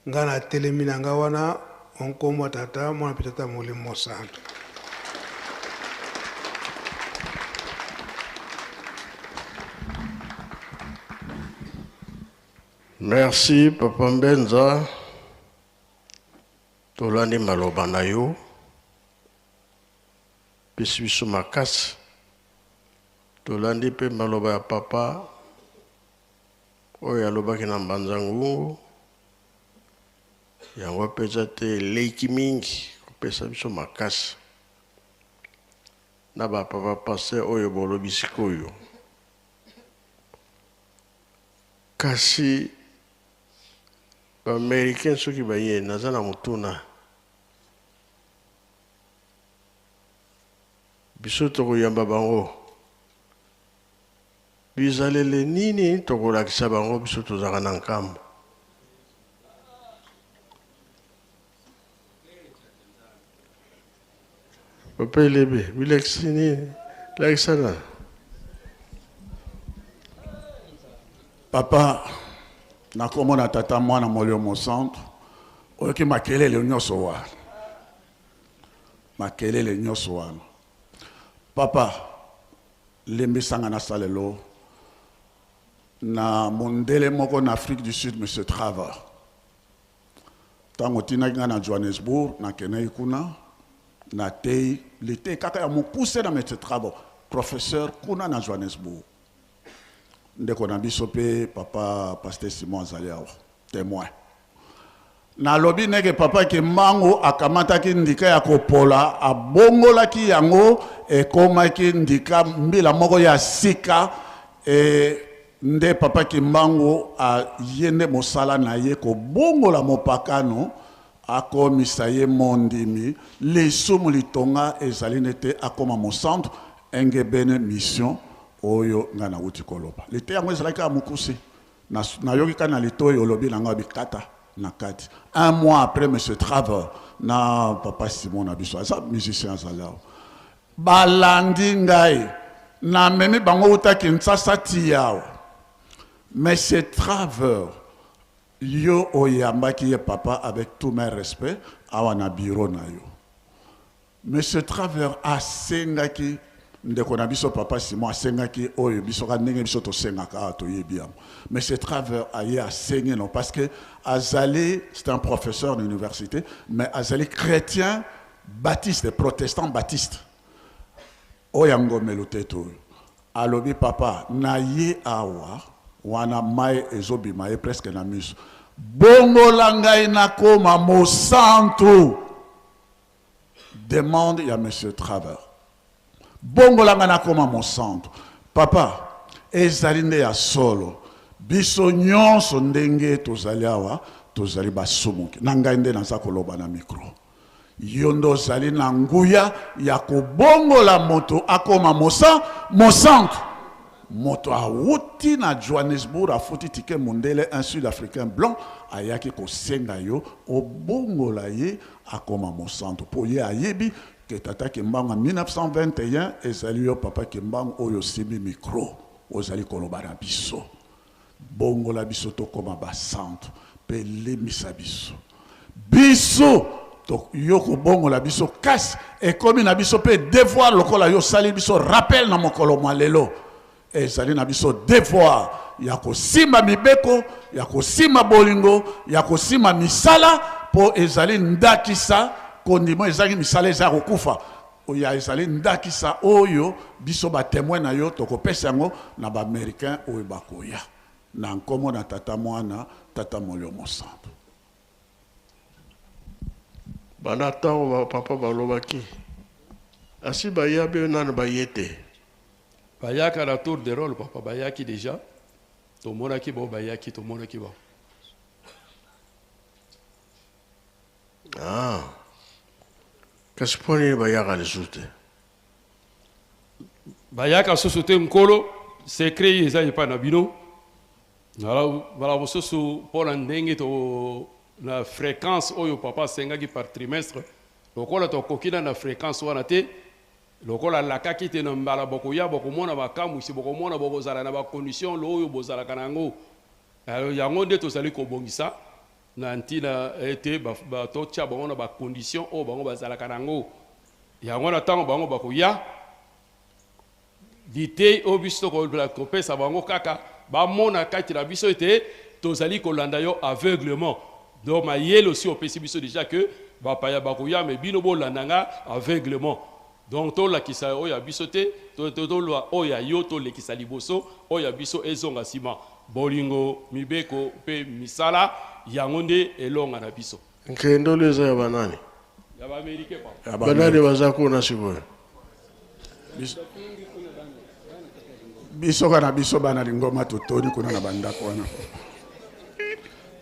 B: Ngana telemi na nga wana onkomwa tata mwana pitata Mulimo Santo.
A: Merci Papa Mbenza. Tolandi maloba na yo. Pisi biso makasi. Tolandi pe maloba ya papa oyo alobaki na Mbanza Ngungu. Yango peza te leiki mingi kopesa biso makasi. Na ba papa pasteur oyo bolobisi koyo. Kasi Américain ceux qui baillent nazana mutuna. Biso toko yamba bango. Bizalele nini toko lakisa bango biso tozaka na nkamba. Papa elebe, bilexi nini lakisa na.
F: Papa, nakomona tata mwana molio mo centre, oyoki makelele nyonso wana. Makelele nyonso wana. Papa, lembisanga na salelo na mondele moko en Afrique du Sud, monsieur Travers. Tango tina nga na Johannesburg, na kenei kuna, na tei, l'été kaka ya mokuse na monsieur Travers, professeur kuna na Johannesburg. Ndeko na biso pe papa pasteur Simon Azaliawa, témoin. Na lobi neke papa ke mango akamata ki ndika ya kopola abongola ki yango ekoma ki ndika mbila moko ya sika nde papa ki mango a yende mosala na ye ko bongola mopakano akomisa ye mondimi lesumu litonga ezali nete akoma mo centre engebene mission oyo ngana uti koloba lete yango ezalaki amukusi na yoki kana litoyo lobi nanga bikata nakati. Un mois après monsieur Travers na papa Simon Abiso ça musicien azalao balandi ngai na memi bango uta Kinshasa tiao monsieur Travers yo oyamba ki papa avec tout mes respects awana bureau na yo monsieur Travers asengaki ndeko na biso papa Simon asengaki oyo biso ka ndenge biso to sengaka to yebiam mais c'est Travers aye asengi non parce que Azali c'est un professeur d'université mais Azali chrétien baptiste protestant baptiste oyango meloteto alobi papa na ye awa wana mai ezobi mai presque na miso bongo langai na koma mo centre demande ya monsieur Travers bongo langa na koma mon centre papa ezali nde ya solo biso nyonso ndenge tozali awa tozali basumuki na ngai nde naza koloba na micro yondo zali na nguya ya kobongola moto akoma mon centre moto awuti na Johannesburg afuti tike mondele un sud-africain blanc ayaki kosenga yo obongola ye akoma mon centre po ye ayebi que tata Kimbangu en 1921 ezali yo papa Kimbangu oyo simi micro ozali koloba na biso bongo la biso to koma ba centre pe lemisa biso biso to yo ko bongo la biso kasi e komi na biso pe devoir lokola yo sali biso rappel na mokolo malelo ezali na biso devoir ya kosima mibeko ya kosima bolingo ya kosima misala po ezali ndakisa kondimo ezali misala eza kokufa oya ezali ndakisa oyo biso ba témoin na yo tokopesa yango na ba américain oyo bakoya na nkomo na tata mwana tata molio mosanto
A: bana tango papa balobaki asi bayabe nanu bayete
E: bayaka na tour de rôle papa bayaki déjà tomonaki bo bayaki tomonaki bo
A: ah kasi poni bayaka lisusu te
E: bayaka susu te nkolo secret eza epai na bino bala mosusu mpona ndenge to na fréquence oyo papa asengaki par trimestre lokola tokoki na fréquence wana te lokola lakaki te na mbala bokoya bokomona bakamwisi bokomona bokozala na bacondition lo oyo bozalaka na yango yango nde tozali kobongisa na ntina ete batotya bango na bacondition oyo bango bazalaka na yango yango na ntango bango bakoya lite oyo biso kopesa bango kaka bamona kati na biso ete tozali kolanda yo aveuglement donc mayele aussi opesi biso déjà que bapaya bakoya me bino bolanda nga aveuglement donc tolakisa oyo ya biso te tolwa oyo ya yo tolekisa liboso oyo ya biso ezonga nsima bolingo mibeko mpe misala yango nde elonga na biso
A: nkendolo eza ya banani
E: ya baamerikain pa
A: banani baza kuna sikoyo
F: biso kana biso bana lingoma totoni kuna na bandako wana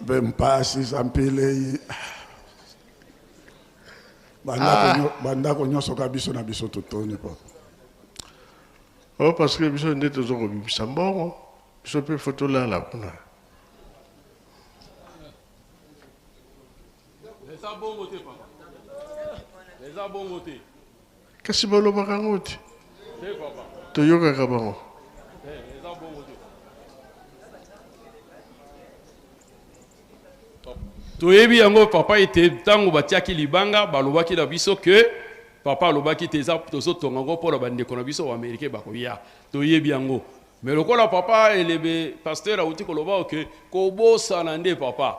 F: Bempasi zampile. Banda konyo soka biso na biso totoni papa.
A: Oh, parce que biso ndé tozoko bibisa mbongo. Biso pe photo là là kuna.
E: Les abongo te papa. Les abongo te.
A: Kasi baloba kango te.
E: Te papa.
A: Toyoka ka bango.
E: Les abongo te. Toyebi yango papa était tango batiaki libanga balobaki na biso que papa alobaki teza tozo tongango pour la bande ko na biso wa américain bakoya. Toyebi yango. Mais lokola papa elebe pasteur auti koloba que ko bosa na nde papa.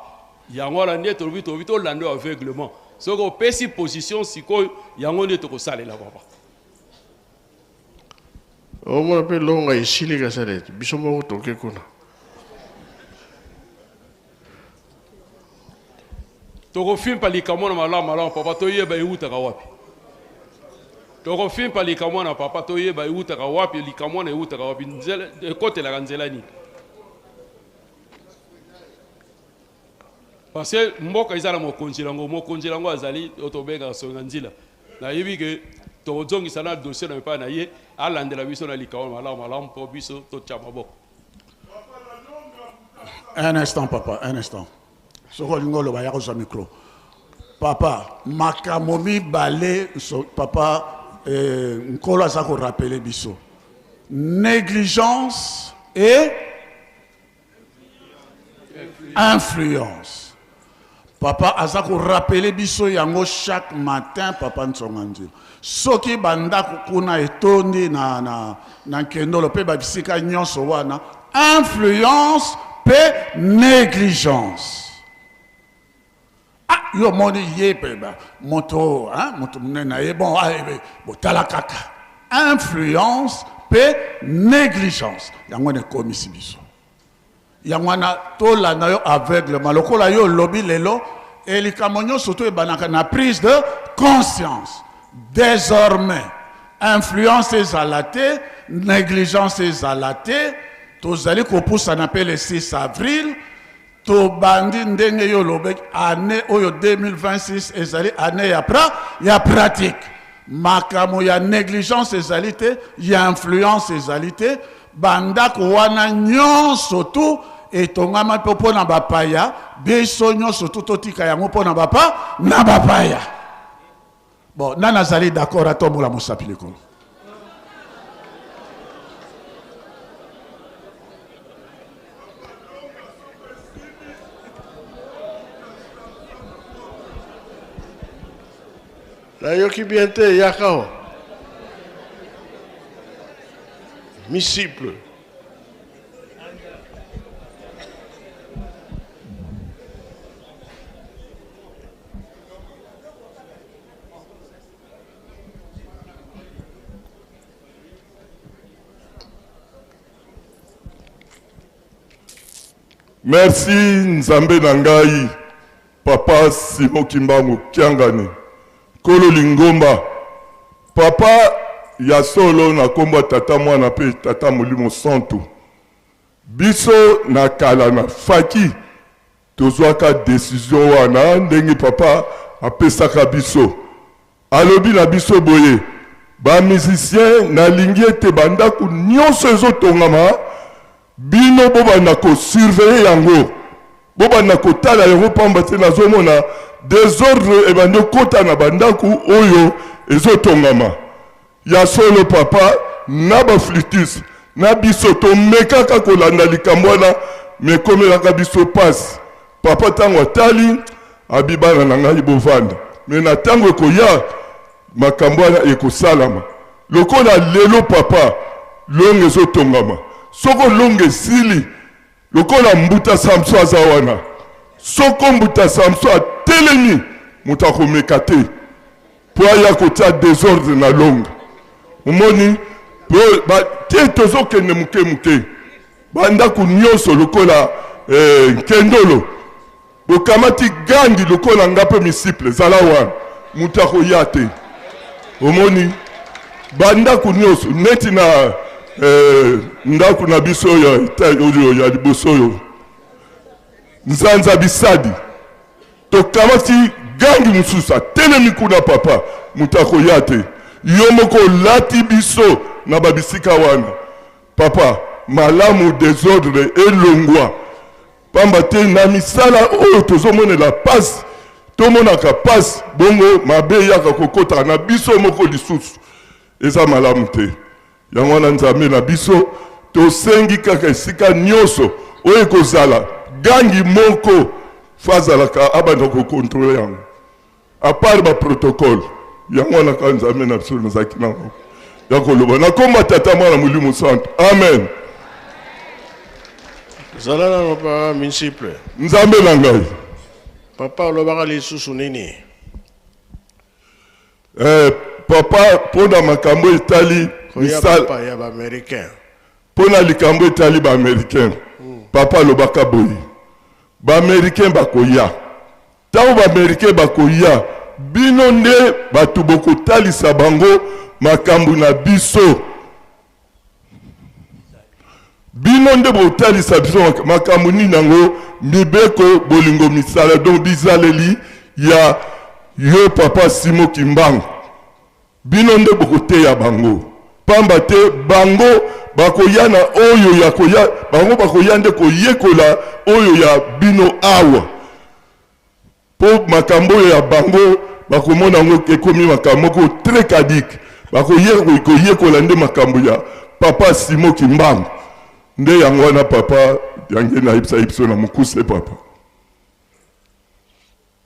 E: Yango la nde to lando aveuglement. Soko pesi position siko yango nde to ko salela papa.
A: O mo pe longa isili ka sale. Biso mo toke kuna.
E: Toko film pali kamona malama papa toyeba iuta ka wapi. Toko film pali kamona papa toyeba iuta ka wapi likamona iuta ka wapi nzela kote la nzela ni. Parce que mboka izala mokonzi lango azali otobenga songa nzila. Na yebi ke to zongi sana dossier na pa na ye alandela biso na likamona malama po biso to chama boko.
F: Un instant papa, un instant. Micro. Papa, makamomi balé, papa, Nkolo a rappelé biso. Négligence et influence. Papa a rappelé biso yango chaque matin, papa Ntsongandil. Soki banda kukuna etoni na kendolo pe babisika nyonso wana. Influence pe négligence. Ah, yo moni yepe ba moto, hein, moto mnena bon, talakaka. Influence pe négligence. Yango ne komisi biso. Yango na tola na yo aveuglement. Lokola yo lobby lelo et likamonyo surtout e banaka na prise de conscience. Désormais, influence ezalate, négligence ezalate, tozali ko poussa na le 6 avril. To bandi ndenge yo lobek année oyo 2026 ezali année ya pratique makamo ya négligence ezalité ya influence ezalité banda ko wana nyonso tu etongama popo na bapaya biso nyonso tu totika yango pona bapa na bapaya bon nana zali d'accord atombola mosapi lekolo.
A: La yoki biente yakao. Miscible.
C: Merci Nzambe Nangai, Papa Simon Kimbangu Kiangani. Kolo Lingomba, papa ya solo na komba tata mwana pe tata Molimo Santu. Biso na kala na faki tozwaka décision wana ndenge papa apesaka biso. Alobi na biso boye, ba musicien na lingi ete bandaku nyonso ezotongama bino bobanda ko surveiller yango. Bobanda ko tala yango pamba te nazomona désordre et bando kota na bandaku oyo ezotongama. Ya solo papa na ba flûtiste na biso to mekaka kolanda likambwana me komelaka biso passe. Papa tango tali abibana na ngai bovanda. Me na tango ekoya makambwana ekosalama. Lokola lelo papa longe ezotongama. Soko longe sili lokola mbuta Samso azawana. Soko mbuta Samso telemi mutako mekate po ya kota désordre na longa umoni ba tetozo kende muke banda ku nyonso lokola kendolo bokamati gangi lokola ngape misciple zalawa mutako yate umoni banda ku nyonso neti na ndaku na biso ya liboso yo
K: nzanza bisadi tokamati gangi mususa telemi kuna papa mutakoya te yo moko lati biso na babisika wana papa malamu désordre elongwa pamba te na misala oyo tozomonela pasi tomonaka pasi bongo mabe yaka kokota na biso moko lisusu eza malamu te yango wana nzambe na biso tosengi kaka esika nyonso oyo ekozala gangi moko fazalaka abanda kokontrole yango apart baprotocole yango wana kaka nzambe na biso nazalaki nango ya koloba nakomba tata mwana molimo santo amen.
A: Zala na papa municipal.
K: Nzambe na ngai.
A: Papa olobaka lisusu nini?
K: Papa pona makambo etali misala
A: papa ya ba américain.
K: Pona likambo etali ba américain. Papa olobaka boyi. Ba américain bakoya. Tango ba américain bakoya bino nde batu bokotalisa bango makambo na biso. Bino nde botalisa biso makambo nini nango mibeko bolingo misala donc bizaleli ya yo papa Simo Kimbangu. Bino nde bokoteya bango pamba te bango bakoya na oyo ya koya bango bakoya nde koyekola oyo ya bino awa po makambo ya bango bakomona ngo ekomi makambo ko très cadique bakoyekola nde makambo ya papa Simo Kimbangu nde yango wana papa yange na ipsa ipso na mukuse papa.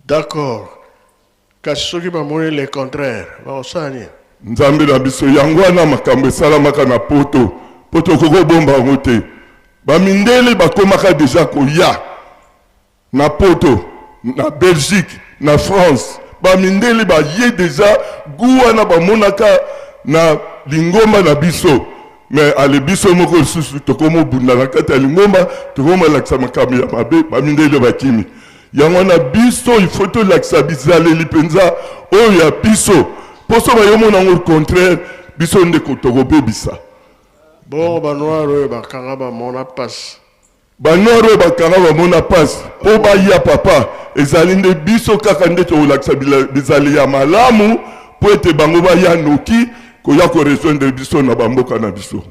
A: D'accord. Kasi soki bamoni le contraire baosani
K: nzambe na biso yango wana makambo esalamaka na poto koko bomba yango te bamindele bakomaka deja koya na poto na Belgique na France bamindele baye deja gu wana bamonaka na lingomba na biso mais ale biso moko lisusu tokomo bunda na kati ya lingomba tokomo lakisa makambo ya mabe bamindele bakimi yango wana biso il tolakisa bizaleli mpenza oyo ya biso poso bayomona ngo contraire biso nde tokobebisa
A: bon banoir oyo bakanga bamona pasi
K: banoir oyo bakanga bamona pasi po baya papa ezali nde biso kaka nde tokolakisa bizali ya malamu po ete bango baya noki koya korejoindre biso na bamboka na biso.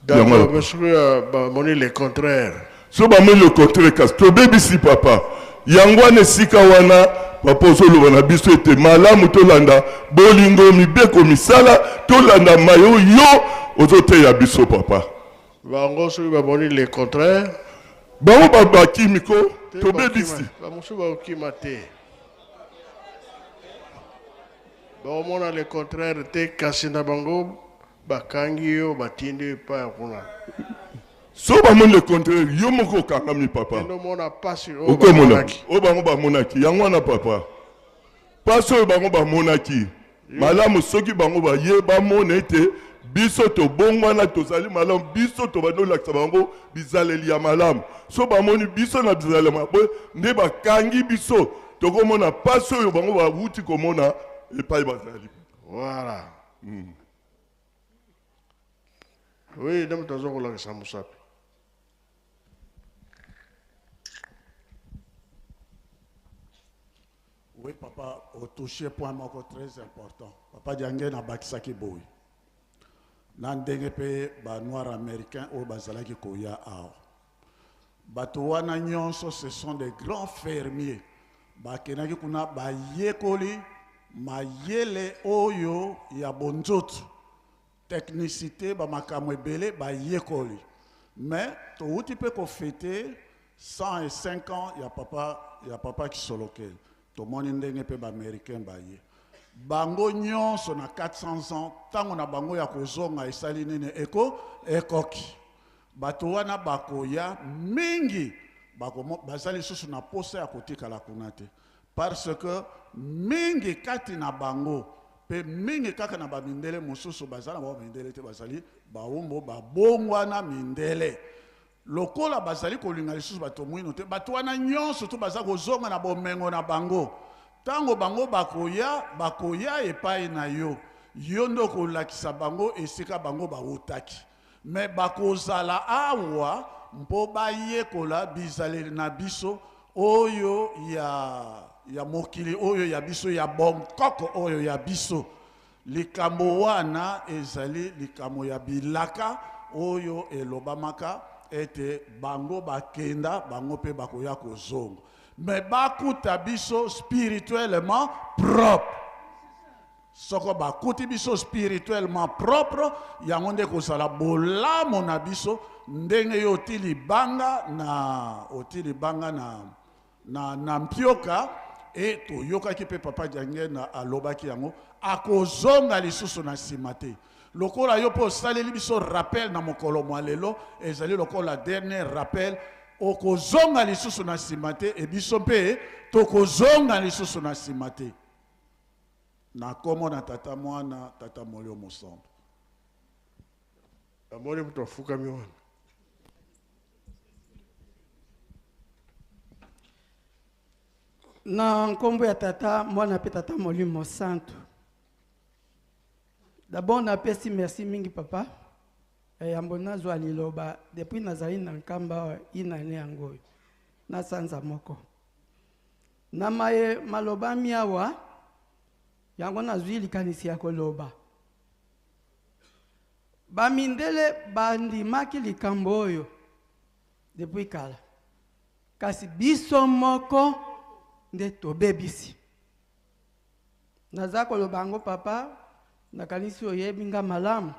A: D'accord, monsieur bamoni le contraire.
K: So bamoni le contraire kasi tobebisi papa yango wana esika wana papa ozoloba na biso ete malamu tolanda bolingo mibeko misala tolanda mayo yo ozoteya biso papa.
A: Bango soki bamoni le contraire
K: bango bakimiko tobebisi
A: bamosusu bakokima te baomona le contraire te kasi na bango bakangi yo batindi epai kuna.
K: So bamoni le contraire yo moko okangami papa
A: endomona pasi
K: okomonaki o bango bamonaki yango wana papa pasi oyo bango bamonaki malamu soki bango baye bamona ete biso tobongwana tozali malamu biso tobandolakisa bango bizaleli ya malamu so bamoni biso na bizaleli mabe nde bakangi biso tokomona pasi oyo bango bawuti komona epai bazali.
A: Voilà. Oui, ndemo tozokolakisa mosapi.
F: Oui, papa, au touché point moko très important. Papa Diangue na bakisaki boy. Nandenge pe ba noir américain au bazalaki koya awa. Bato wana nyonso ce sont des grands fermiers. Bakenaki kuna ba yekoli mayele oyo ya bonzoto. Technicité ba makamwe belé ba yekoli. Mais to uti pe ko fêter 105 ans ya papa qui solokel. To moni ndenge pe ba américain ba ye. Bango nyonso na 400 ans tango na bango ya kozonga esali nene ekoki. Bato wana bakoya mingi bazali susu na posa ya kotika la kunate parce que mingi kati na bango pe mingi kaka na ba mindele mususu bazala ba mindele te bazali baumbo babongwana mindele lokola bazali kolinga lisusu bato mwino te bato wana nyonso to baza kozonga na bomengo na bango tango bango bakoya epai na yo ndo kolakisa bango esika bango bawutaki mais bakozala awa mpo bayekola bizaleli na biso oyo ya mokili oyo ya biso ya bonkoko oyo ya biso likambo wana ezali likambo ya bilaka oyo elobamaka ete bango bakenda bango pe bakoya kozonga mais bakuta biso spirituellement propre soko bakuti biso spirituellement propre yango nde kozala bolamu na biso ndenge yo otili banga na mpioka e toyokaki pe papa Diangena alobaki yango akozonga lisusu na nsima te lokola yo mpo osaleli biso rappel na mokolo mwa lelo ezali lokola dernier rappel okozonga lisusu na nsima te e biso mpe tokozonga lisusu na nsima te na kombo na tata mwana tata molio mosantu
A: amoni mtu afukami wana
L: na nkombo ya tata mwana pe tata molimo santo. D'abord napesi merci mingi papa yambo nazwa liloba depuis nazali na nkamba inane yango na sanza moko na maye maloba miawa yango nazwi likanisi ya koloba bamindele bandimaki likambo oyo depuis kala kasi biso moko nde tobebisi naza koloba ngo papa nakanisi oyebi nga malamu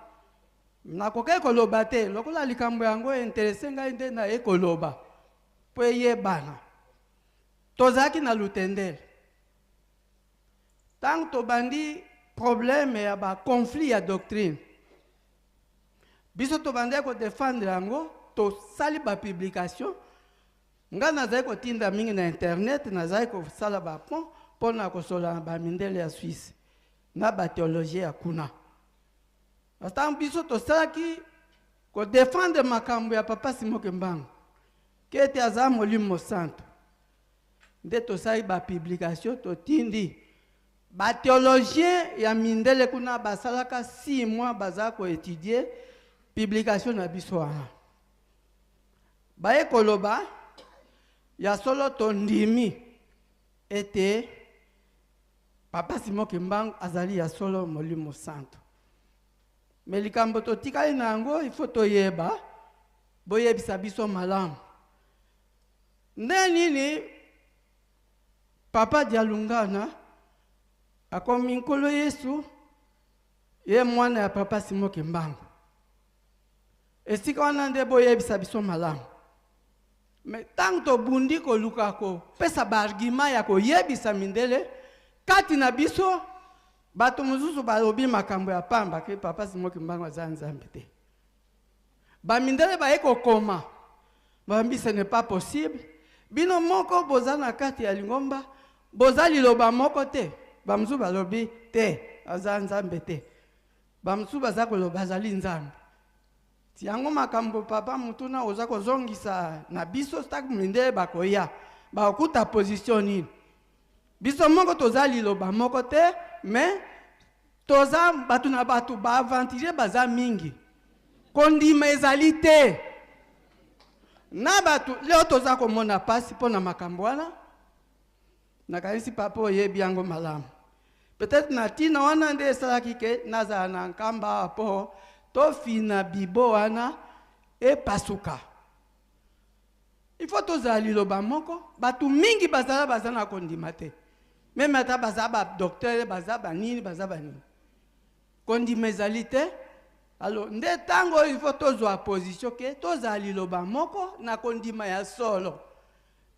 L: nakoke koloba te lokola likambo yango interese ngai nde na ekoloba po eyebana tozalaki na lutendele ntango tobandi probleme ya baconflit ya doctrine biso tobandi kodefendre yango tosali bapublication nga nazali kotinda mingi na internet nazali kosala bapon mpo na kosola na bamindele ya Suisse na bateologie ya kuna ntango biso tosalaki kodefendre makambo ya papa Simoke Mbangu ke ete aza molimo santo nde tosali bapublication totindi bateologien ya mindele kuna basalaka 6 mois bazala koétudier publication na biso wana baye koloba ya solo tondimi ete papa Simoke Mbangu azali ya solo molimo santo me likambo totikali na yango ifo toyeba boyebisa biso malamu nde nini papa Dialungana akomi nkolo Yesu ye mwana ya papa Simoke Mbangu esika wana nde boyebisa biso malamu me tango tobundi koluka kopesa baargima ya koyebisa mindele kati na biso bato mosusu balobi makambo ya pamba ke papa Simoke Mbangu aza nzambe te bamindele baye kokoma bambi ce n'est pas possible bino moko boza na kati ya lingomba boza liloba moko te bamusu balobi te aza nzambe te bamusu baza koloba azali nzambe tiango makambo papa mutuna oza kozongisa na biso stak mindele bakoya bakuta position nini biso moko toza liloba moko te mais toza batu na batu baavantage baza mingi kondima ezali te na batu leo toza komona pasi mpo na makambo wana nakanisi papa oyebi yango malamu peut-être na tina wana nde esalaki ke nazala na nkamba po tofina bibo wana epasuka ifo tozala liloba moko batu mingi baza na kondima te meme ata baza badoktere baza banini baza banini kondima ezali te alo nde ntango ifo tozwa position ke tozala liloba moko na kondima ya solo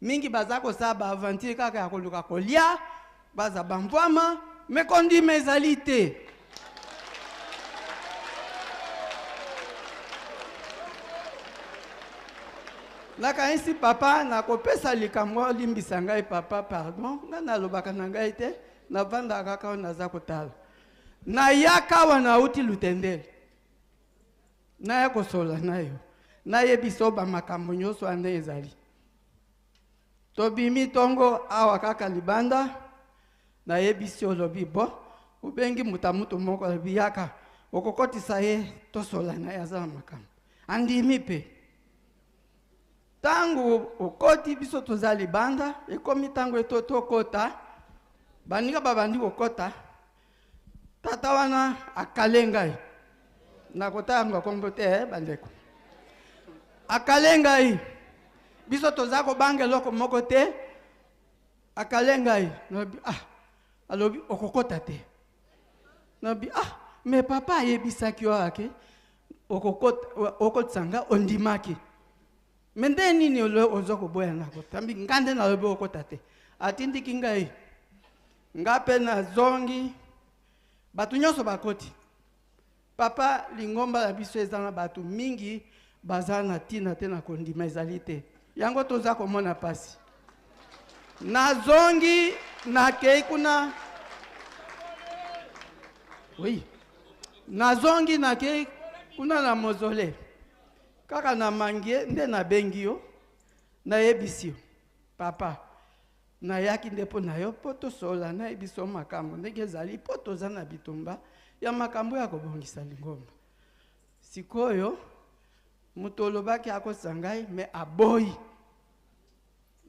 L: mingi baza kosala baaventure kaka ya koluka kolia baza bamvwama me kondima ezali te nakanisi papa nakopesa likambo limbisa ngai papa pardon nga nalobaka na ngai te navandaka kaka naza kotala nayaka wana uti lutendele naya kosola na yo nayebisa bamakambo nyonso wana ezali tobimi tongo awa kaka libanda nayebisi olobi bo ubengi mutu moko alobi yaka okokotisa ye tosola na ye aza na makambo andimi pe Tango okoti biso toza libanda ekomi tango etoto kota baninga babandi kokota tata wana akale ngai nakotanga kombo te bandeko akale ngai biso toza kobanga eloko moko te akale ngai nabi alobi okokota te nabi me papa ayebisaki yo ake okotsanga ondimaki mende nini ozo koboya nako tambi ngande na lobi okota te atindiki ngai ngape na zongi batu nyonso bakoti papa lingomba la biso ezana batu mingi bazana tina te na kondima ezali te yango toza komona pasi na zongi na kei kuna oui na zongi na kei kuna na mozole kaka na mangie nde na bengi yo na yebisi yo papa na yaki ndepo na yo po tosola na yebiso makambo ndenge ezali po toza na bitumba ya makambo ya kobongisa lingomba sikoyo mutu olobaki akosangai me aboyi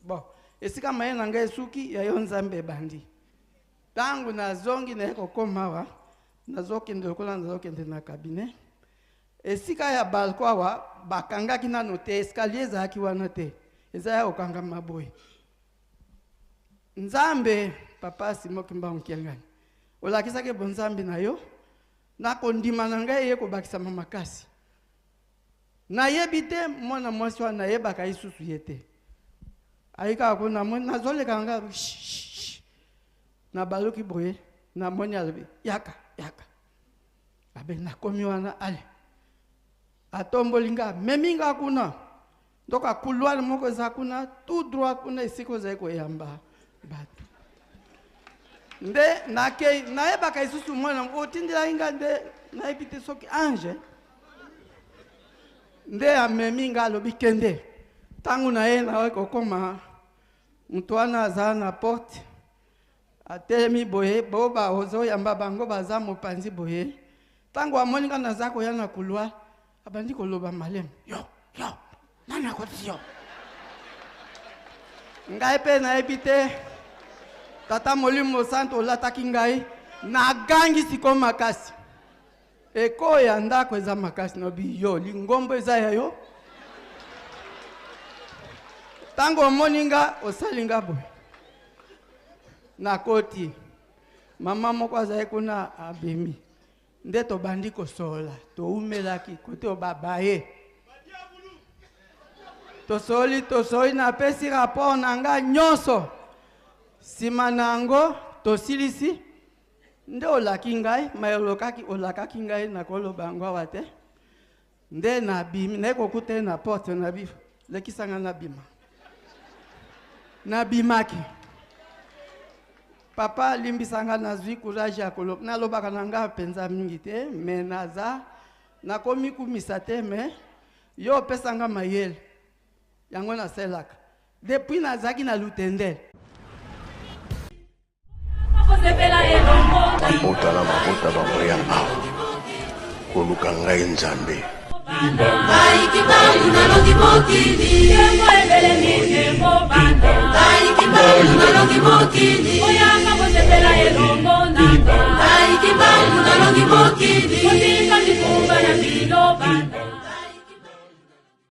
L: bon esika maye na ngai suki ya yo nzambe bandi tangu na zongi na ekokomawa nazokende lokola nazokende na cabinet esika ya balko awa bakangaki nano te escalier ezalaki wana te eza ya okanga maboyi nzambe papa simoki mbangu kiangani olakisaki bo nzambe na yo nakondima na ngai ye kobakisama makasi nayebi te mwana mwasi wana nayebaka lisusu ye te ayika kuna mwana nazoleka nga na baluki boye na moni alobi yaka abe nakomi wana ale atombolinga meminga kuna ndoka couloir moko za kuna tout droit kuna esiko za koyamba batu nde nakei nayebaka isusu mwana otindila inga nde nayebite soki ange nde ameminga alobi kende tangu na ye na kokoma mutu wana aza na porte atelemi boye boba ozoyamba bango baza mopanzi boye tangu amoninga naza koya na couloir abandi koloba malem yo nani akoti yo ngai pe nayebi te tata molimo santo olataki ngai nagangisi ko makasi ekoya ndako eza makasi nobi yo lingombo eza ya yo tango omoninga osalinga boye nakoti mama moko azali kuna abemi nde tobandi kosola toumelaki kote obabaye tosoli napesi rapport na nga nyonso nsima nango tosilisi nde olaki ngai olakaki ngai nakoloba yango awa te nde nabimi nayekokuta ye na porte nabi lekisanga nabimaki papa limbisanga nazwi courage ya koloba nalobaka na nga mpenza mingi te me naza nakomi kumisa te me yo opesanga mayele yango naselaka depuis nazaki na lutendele
A: otala mabota bamoya awa koluka ngai nzambe
M: Mokili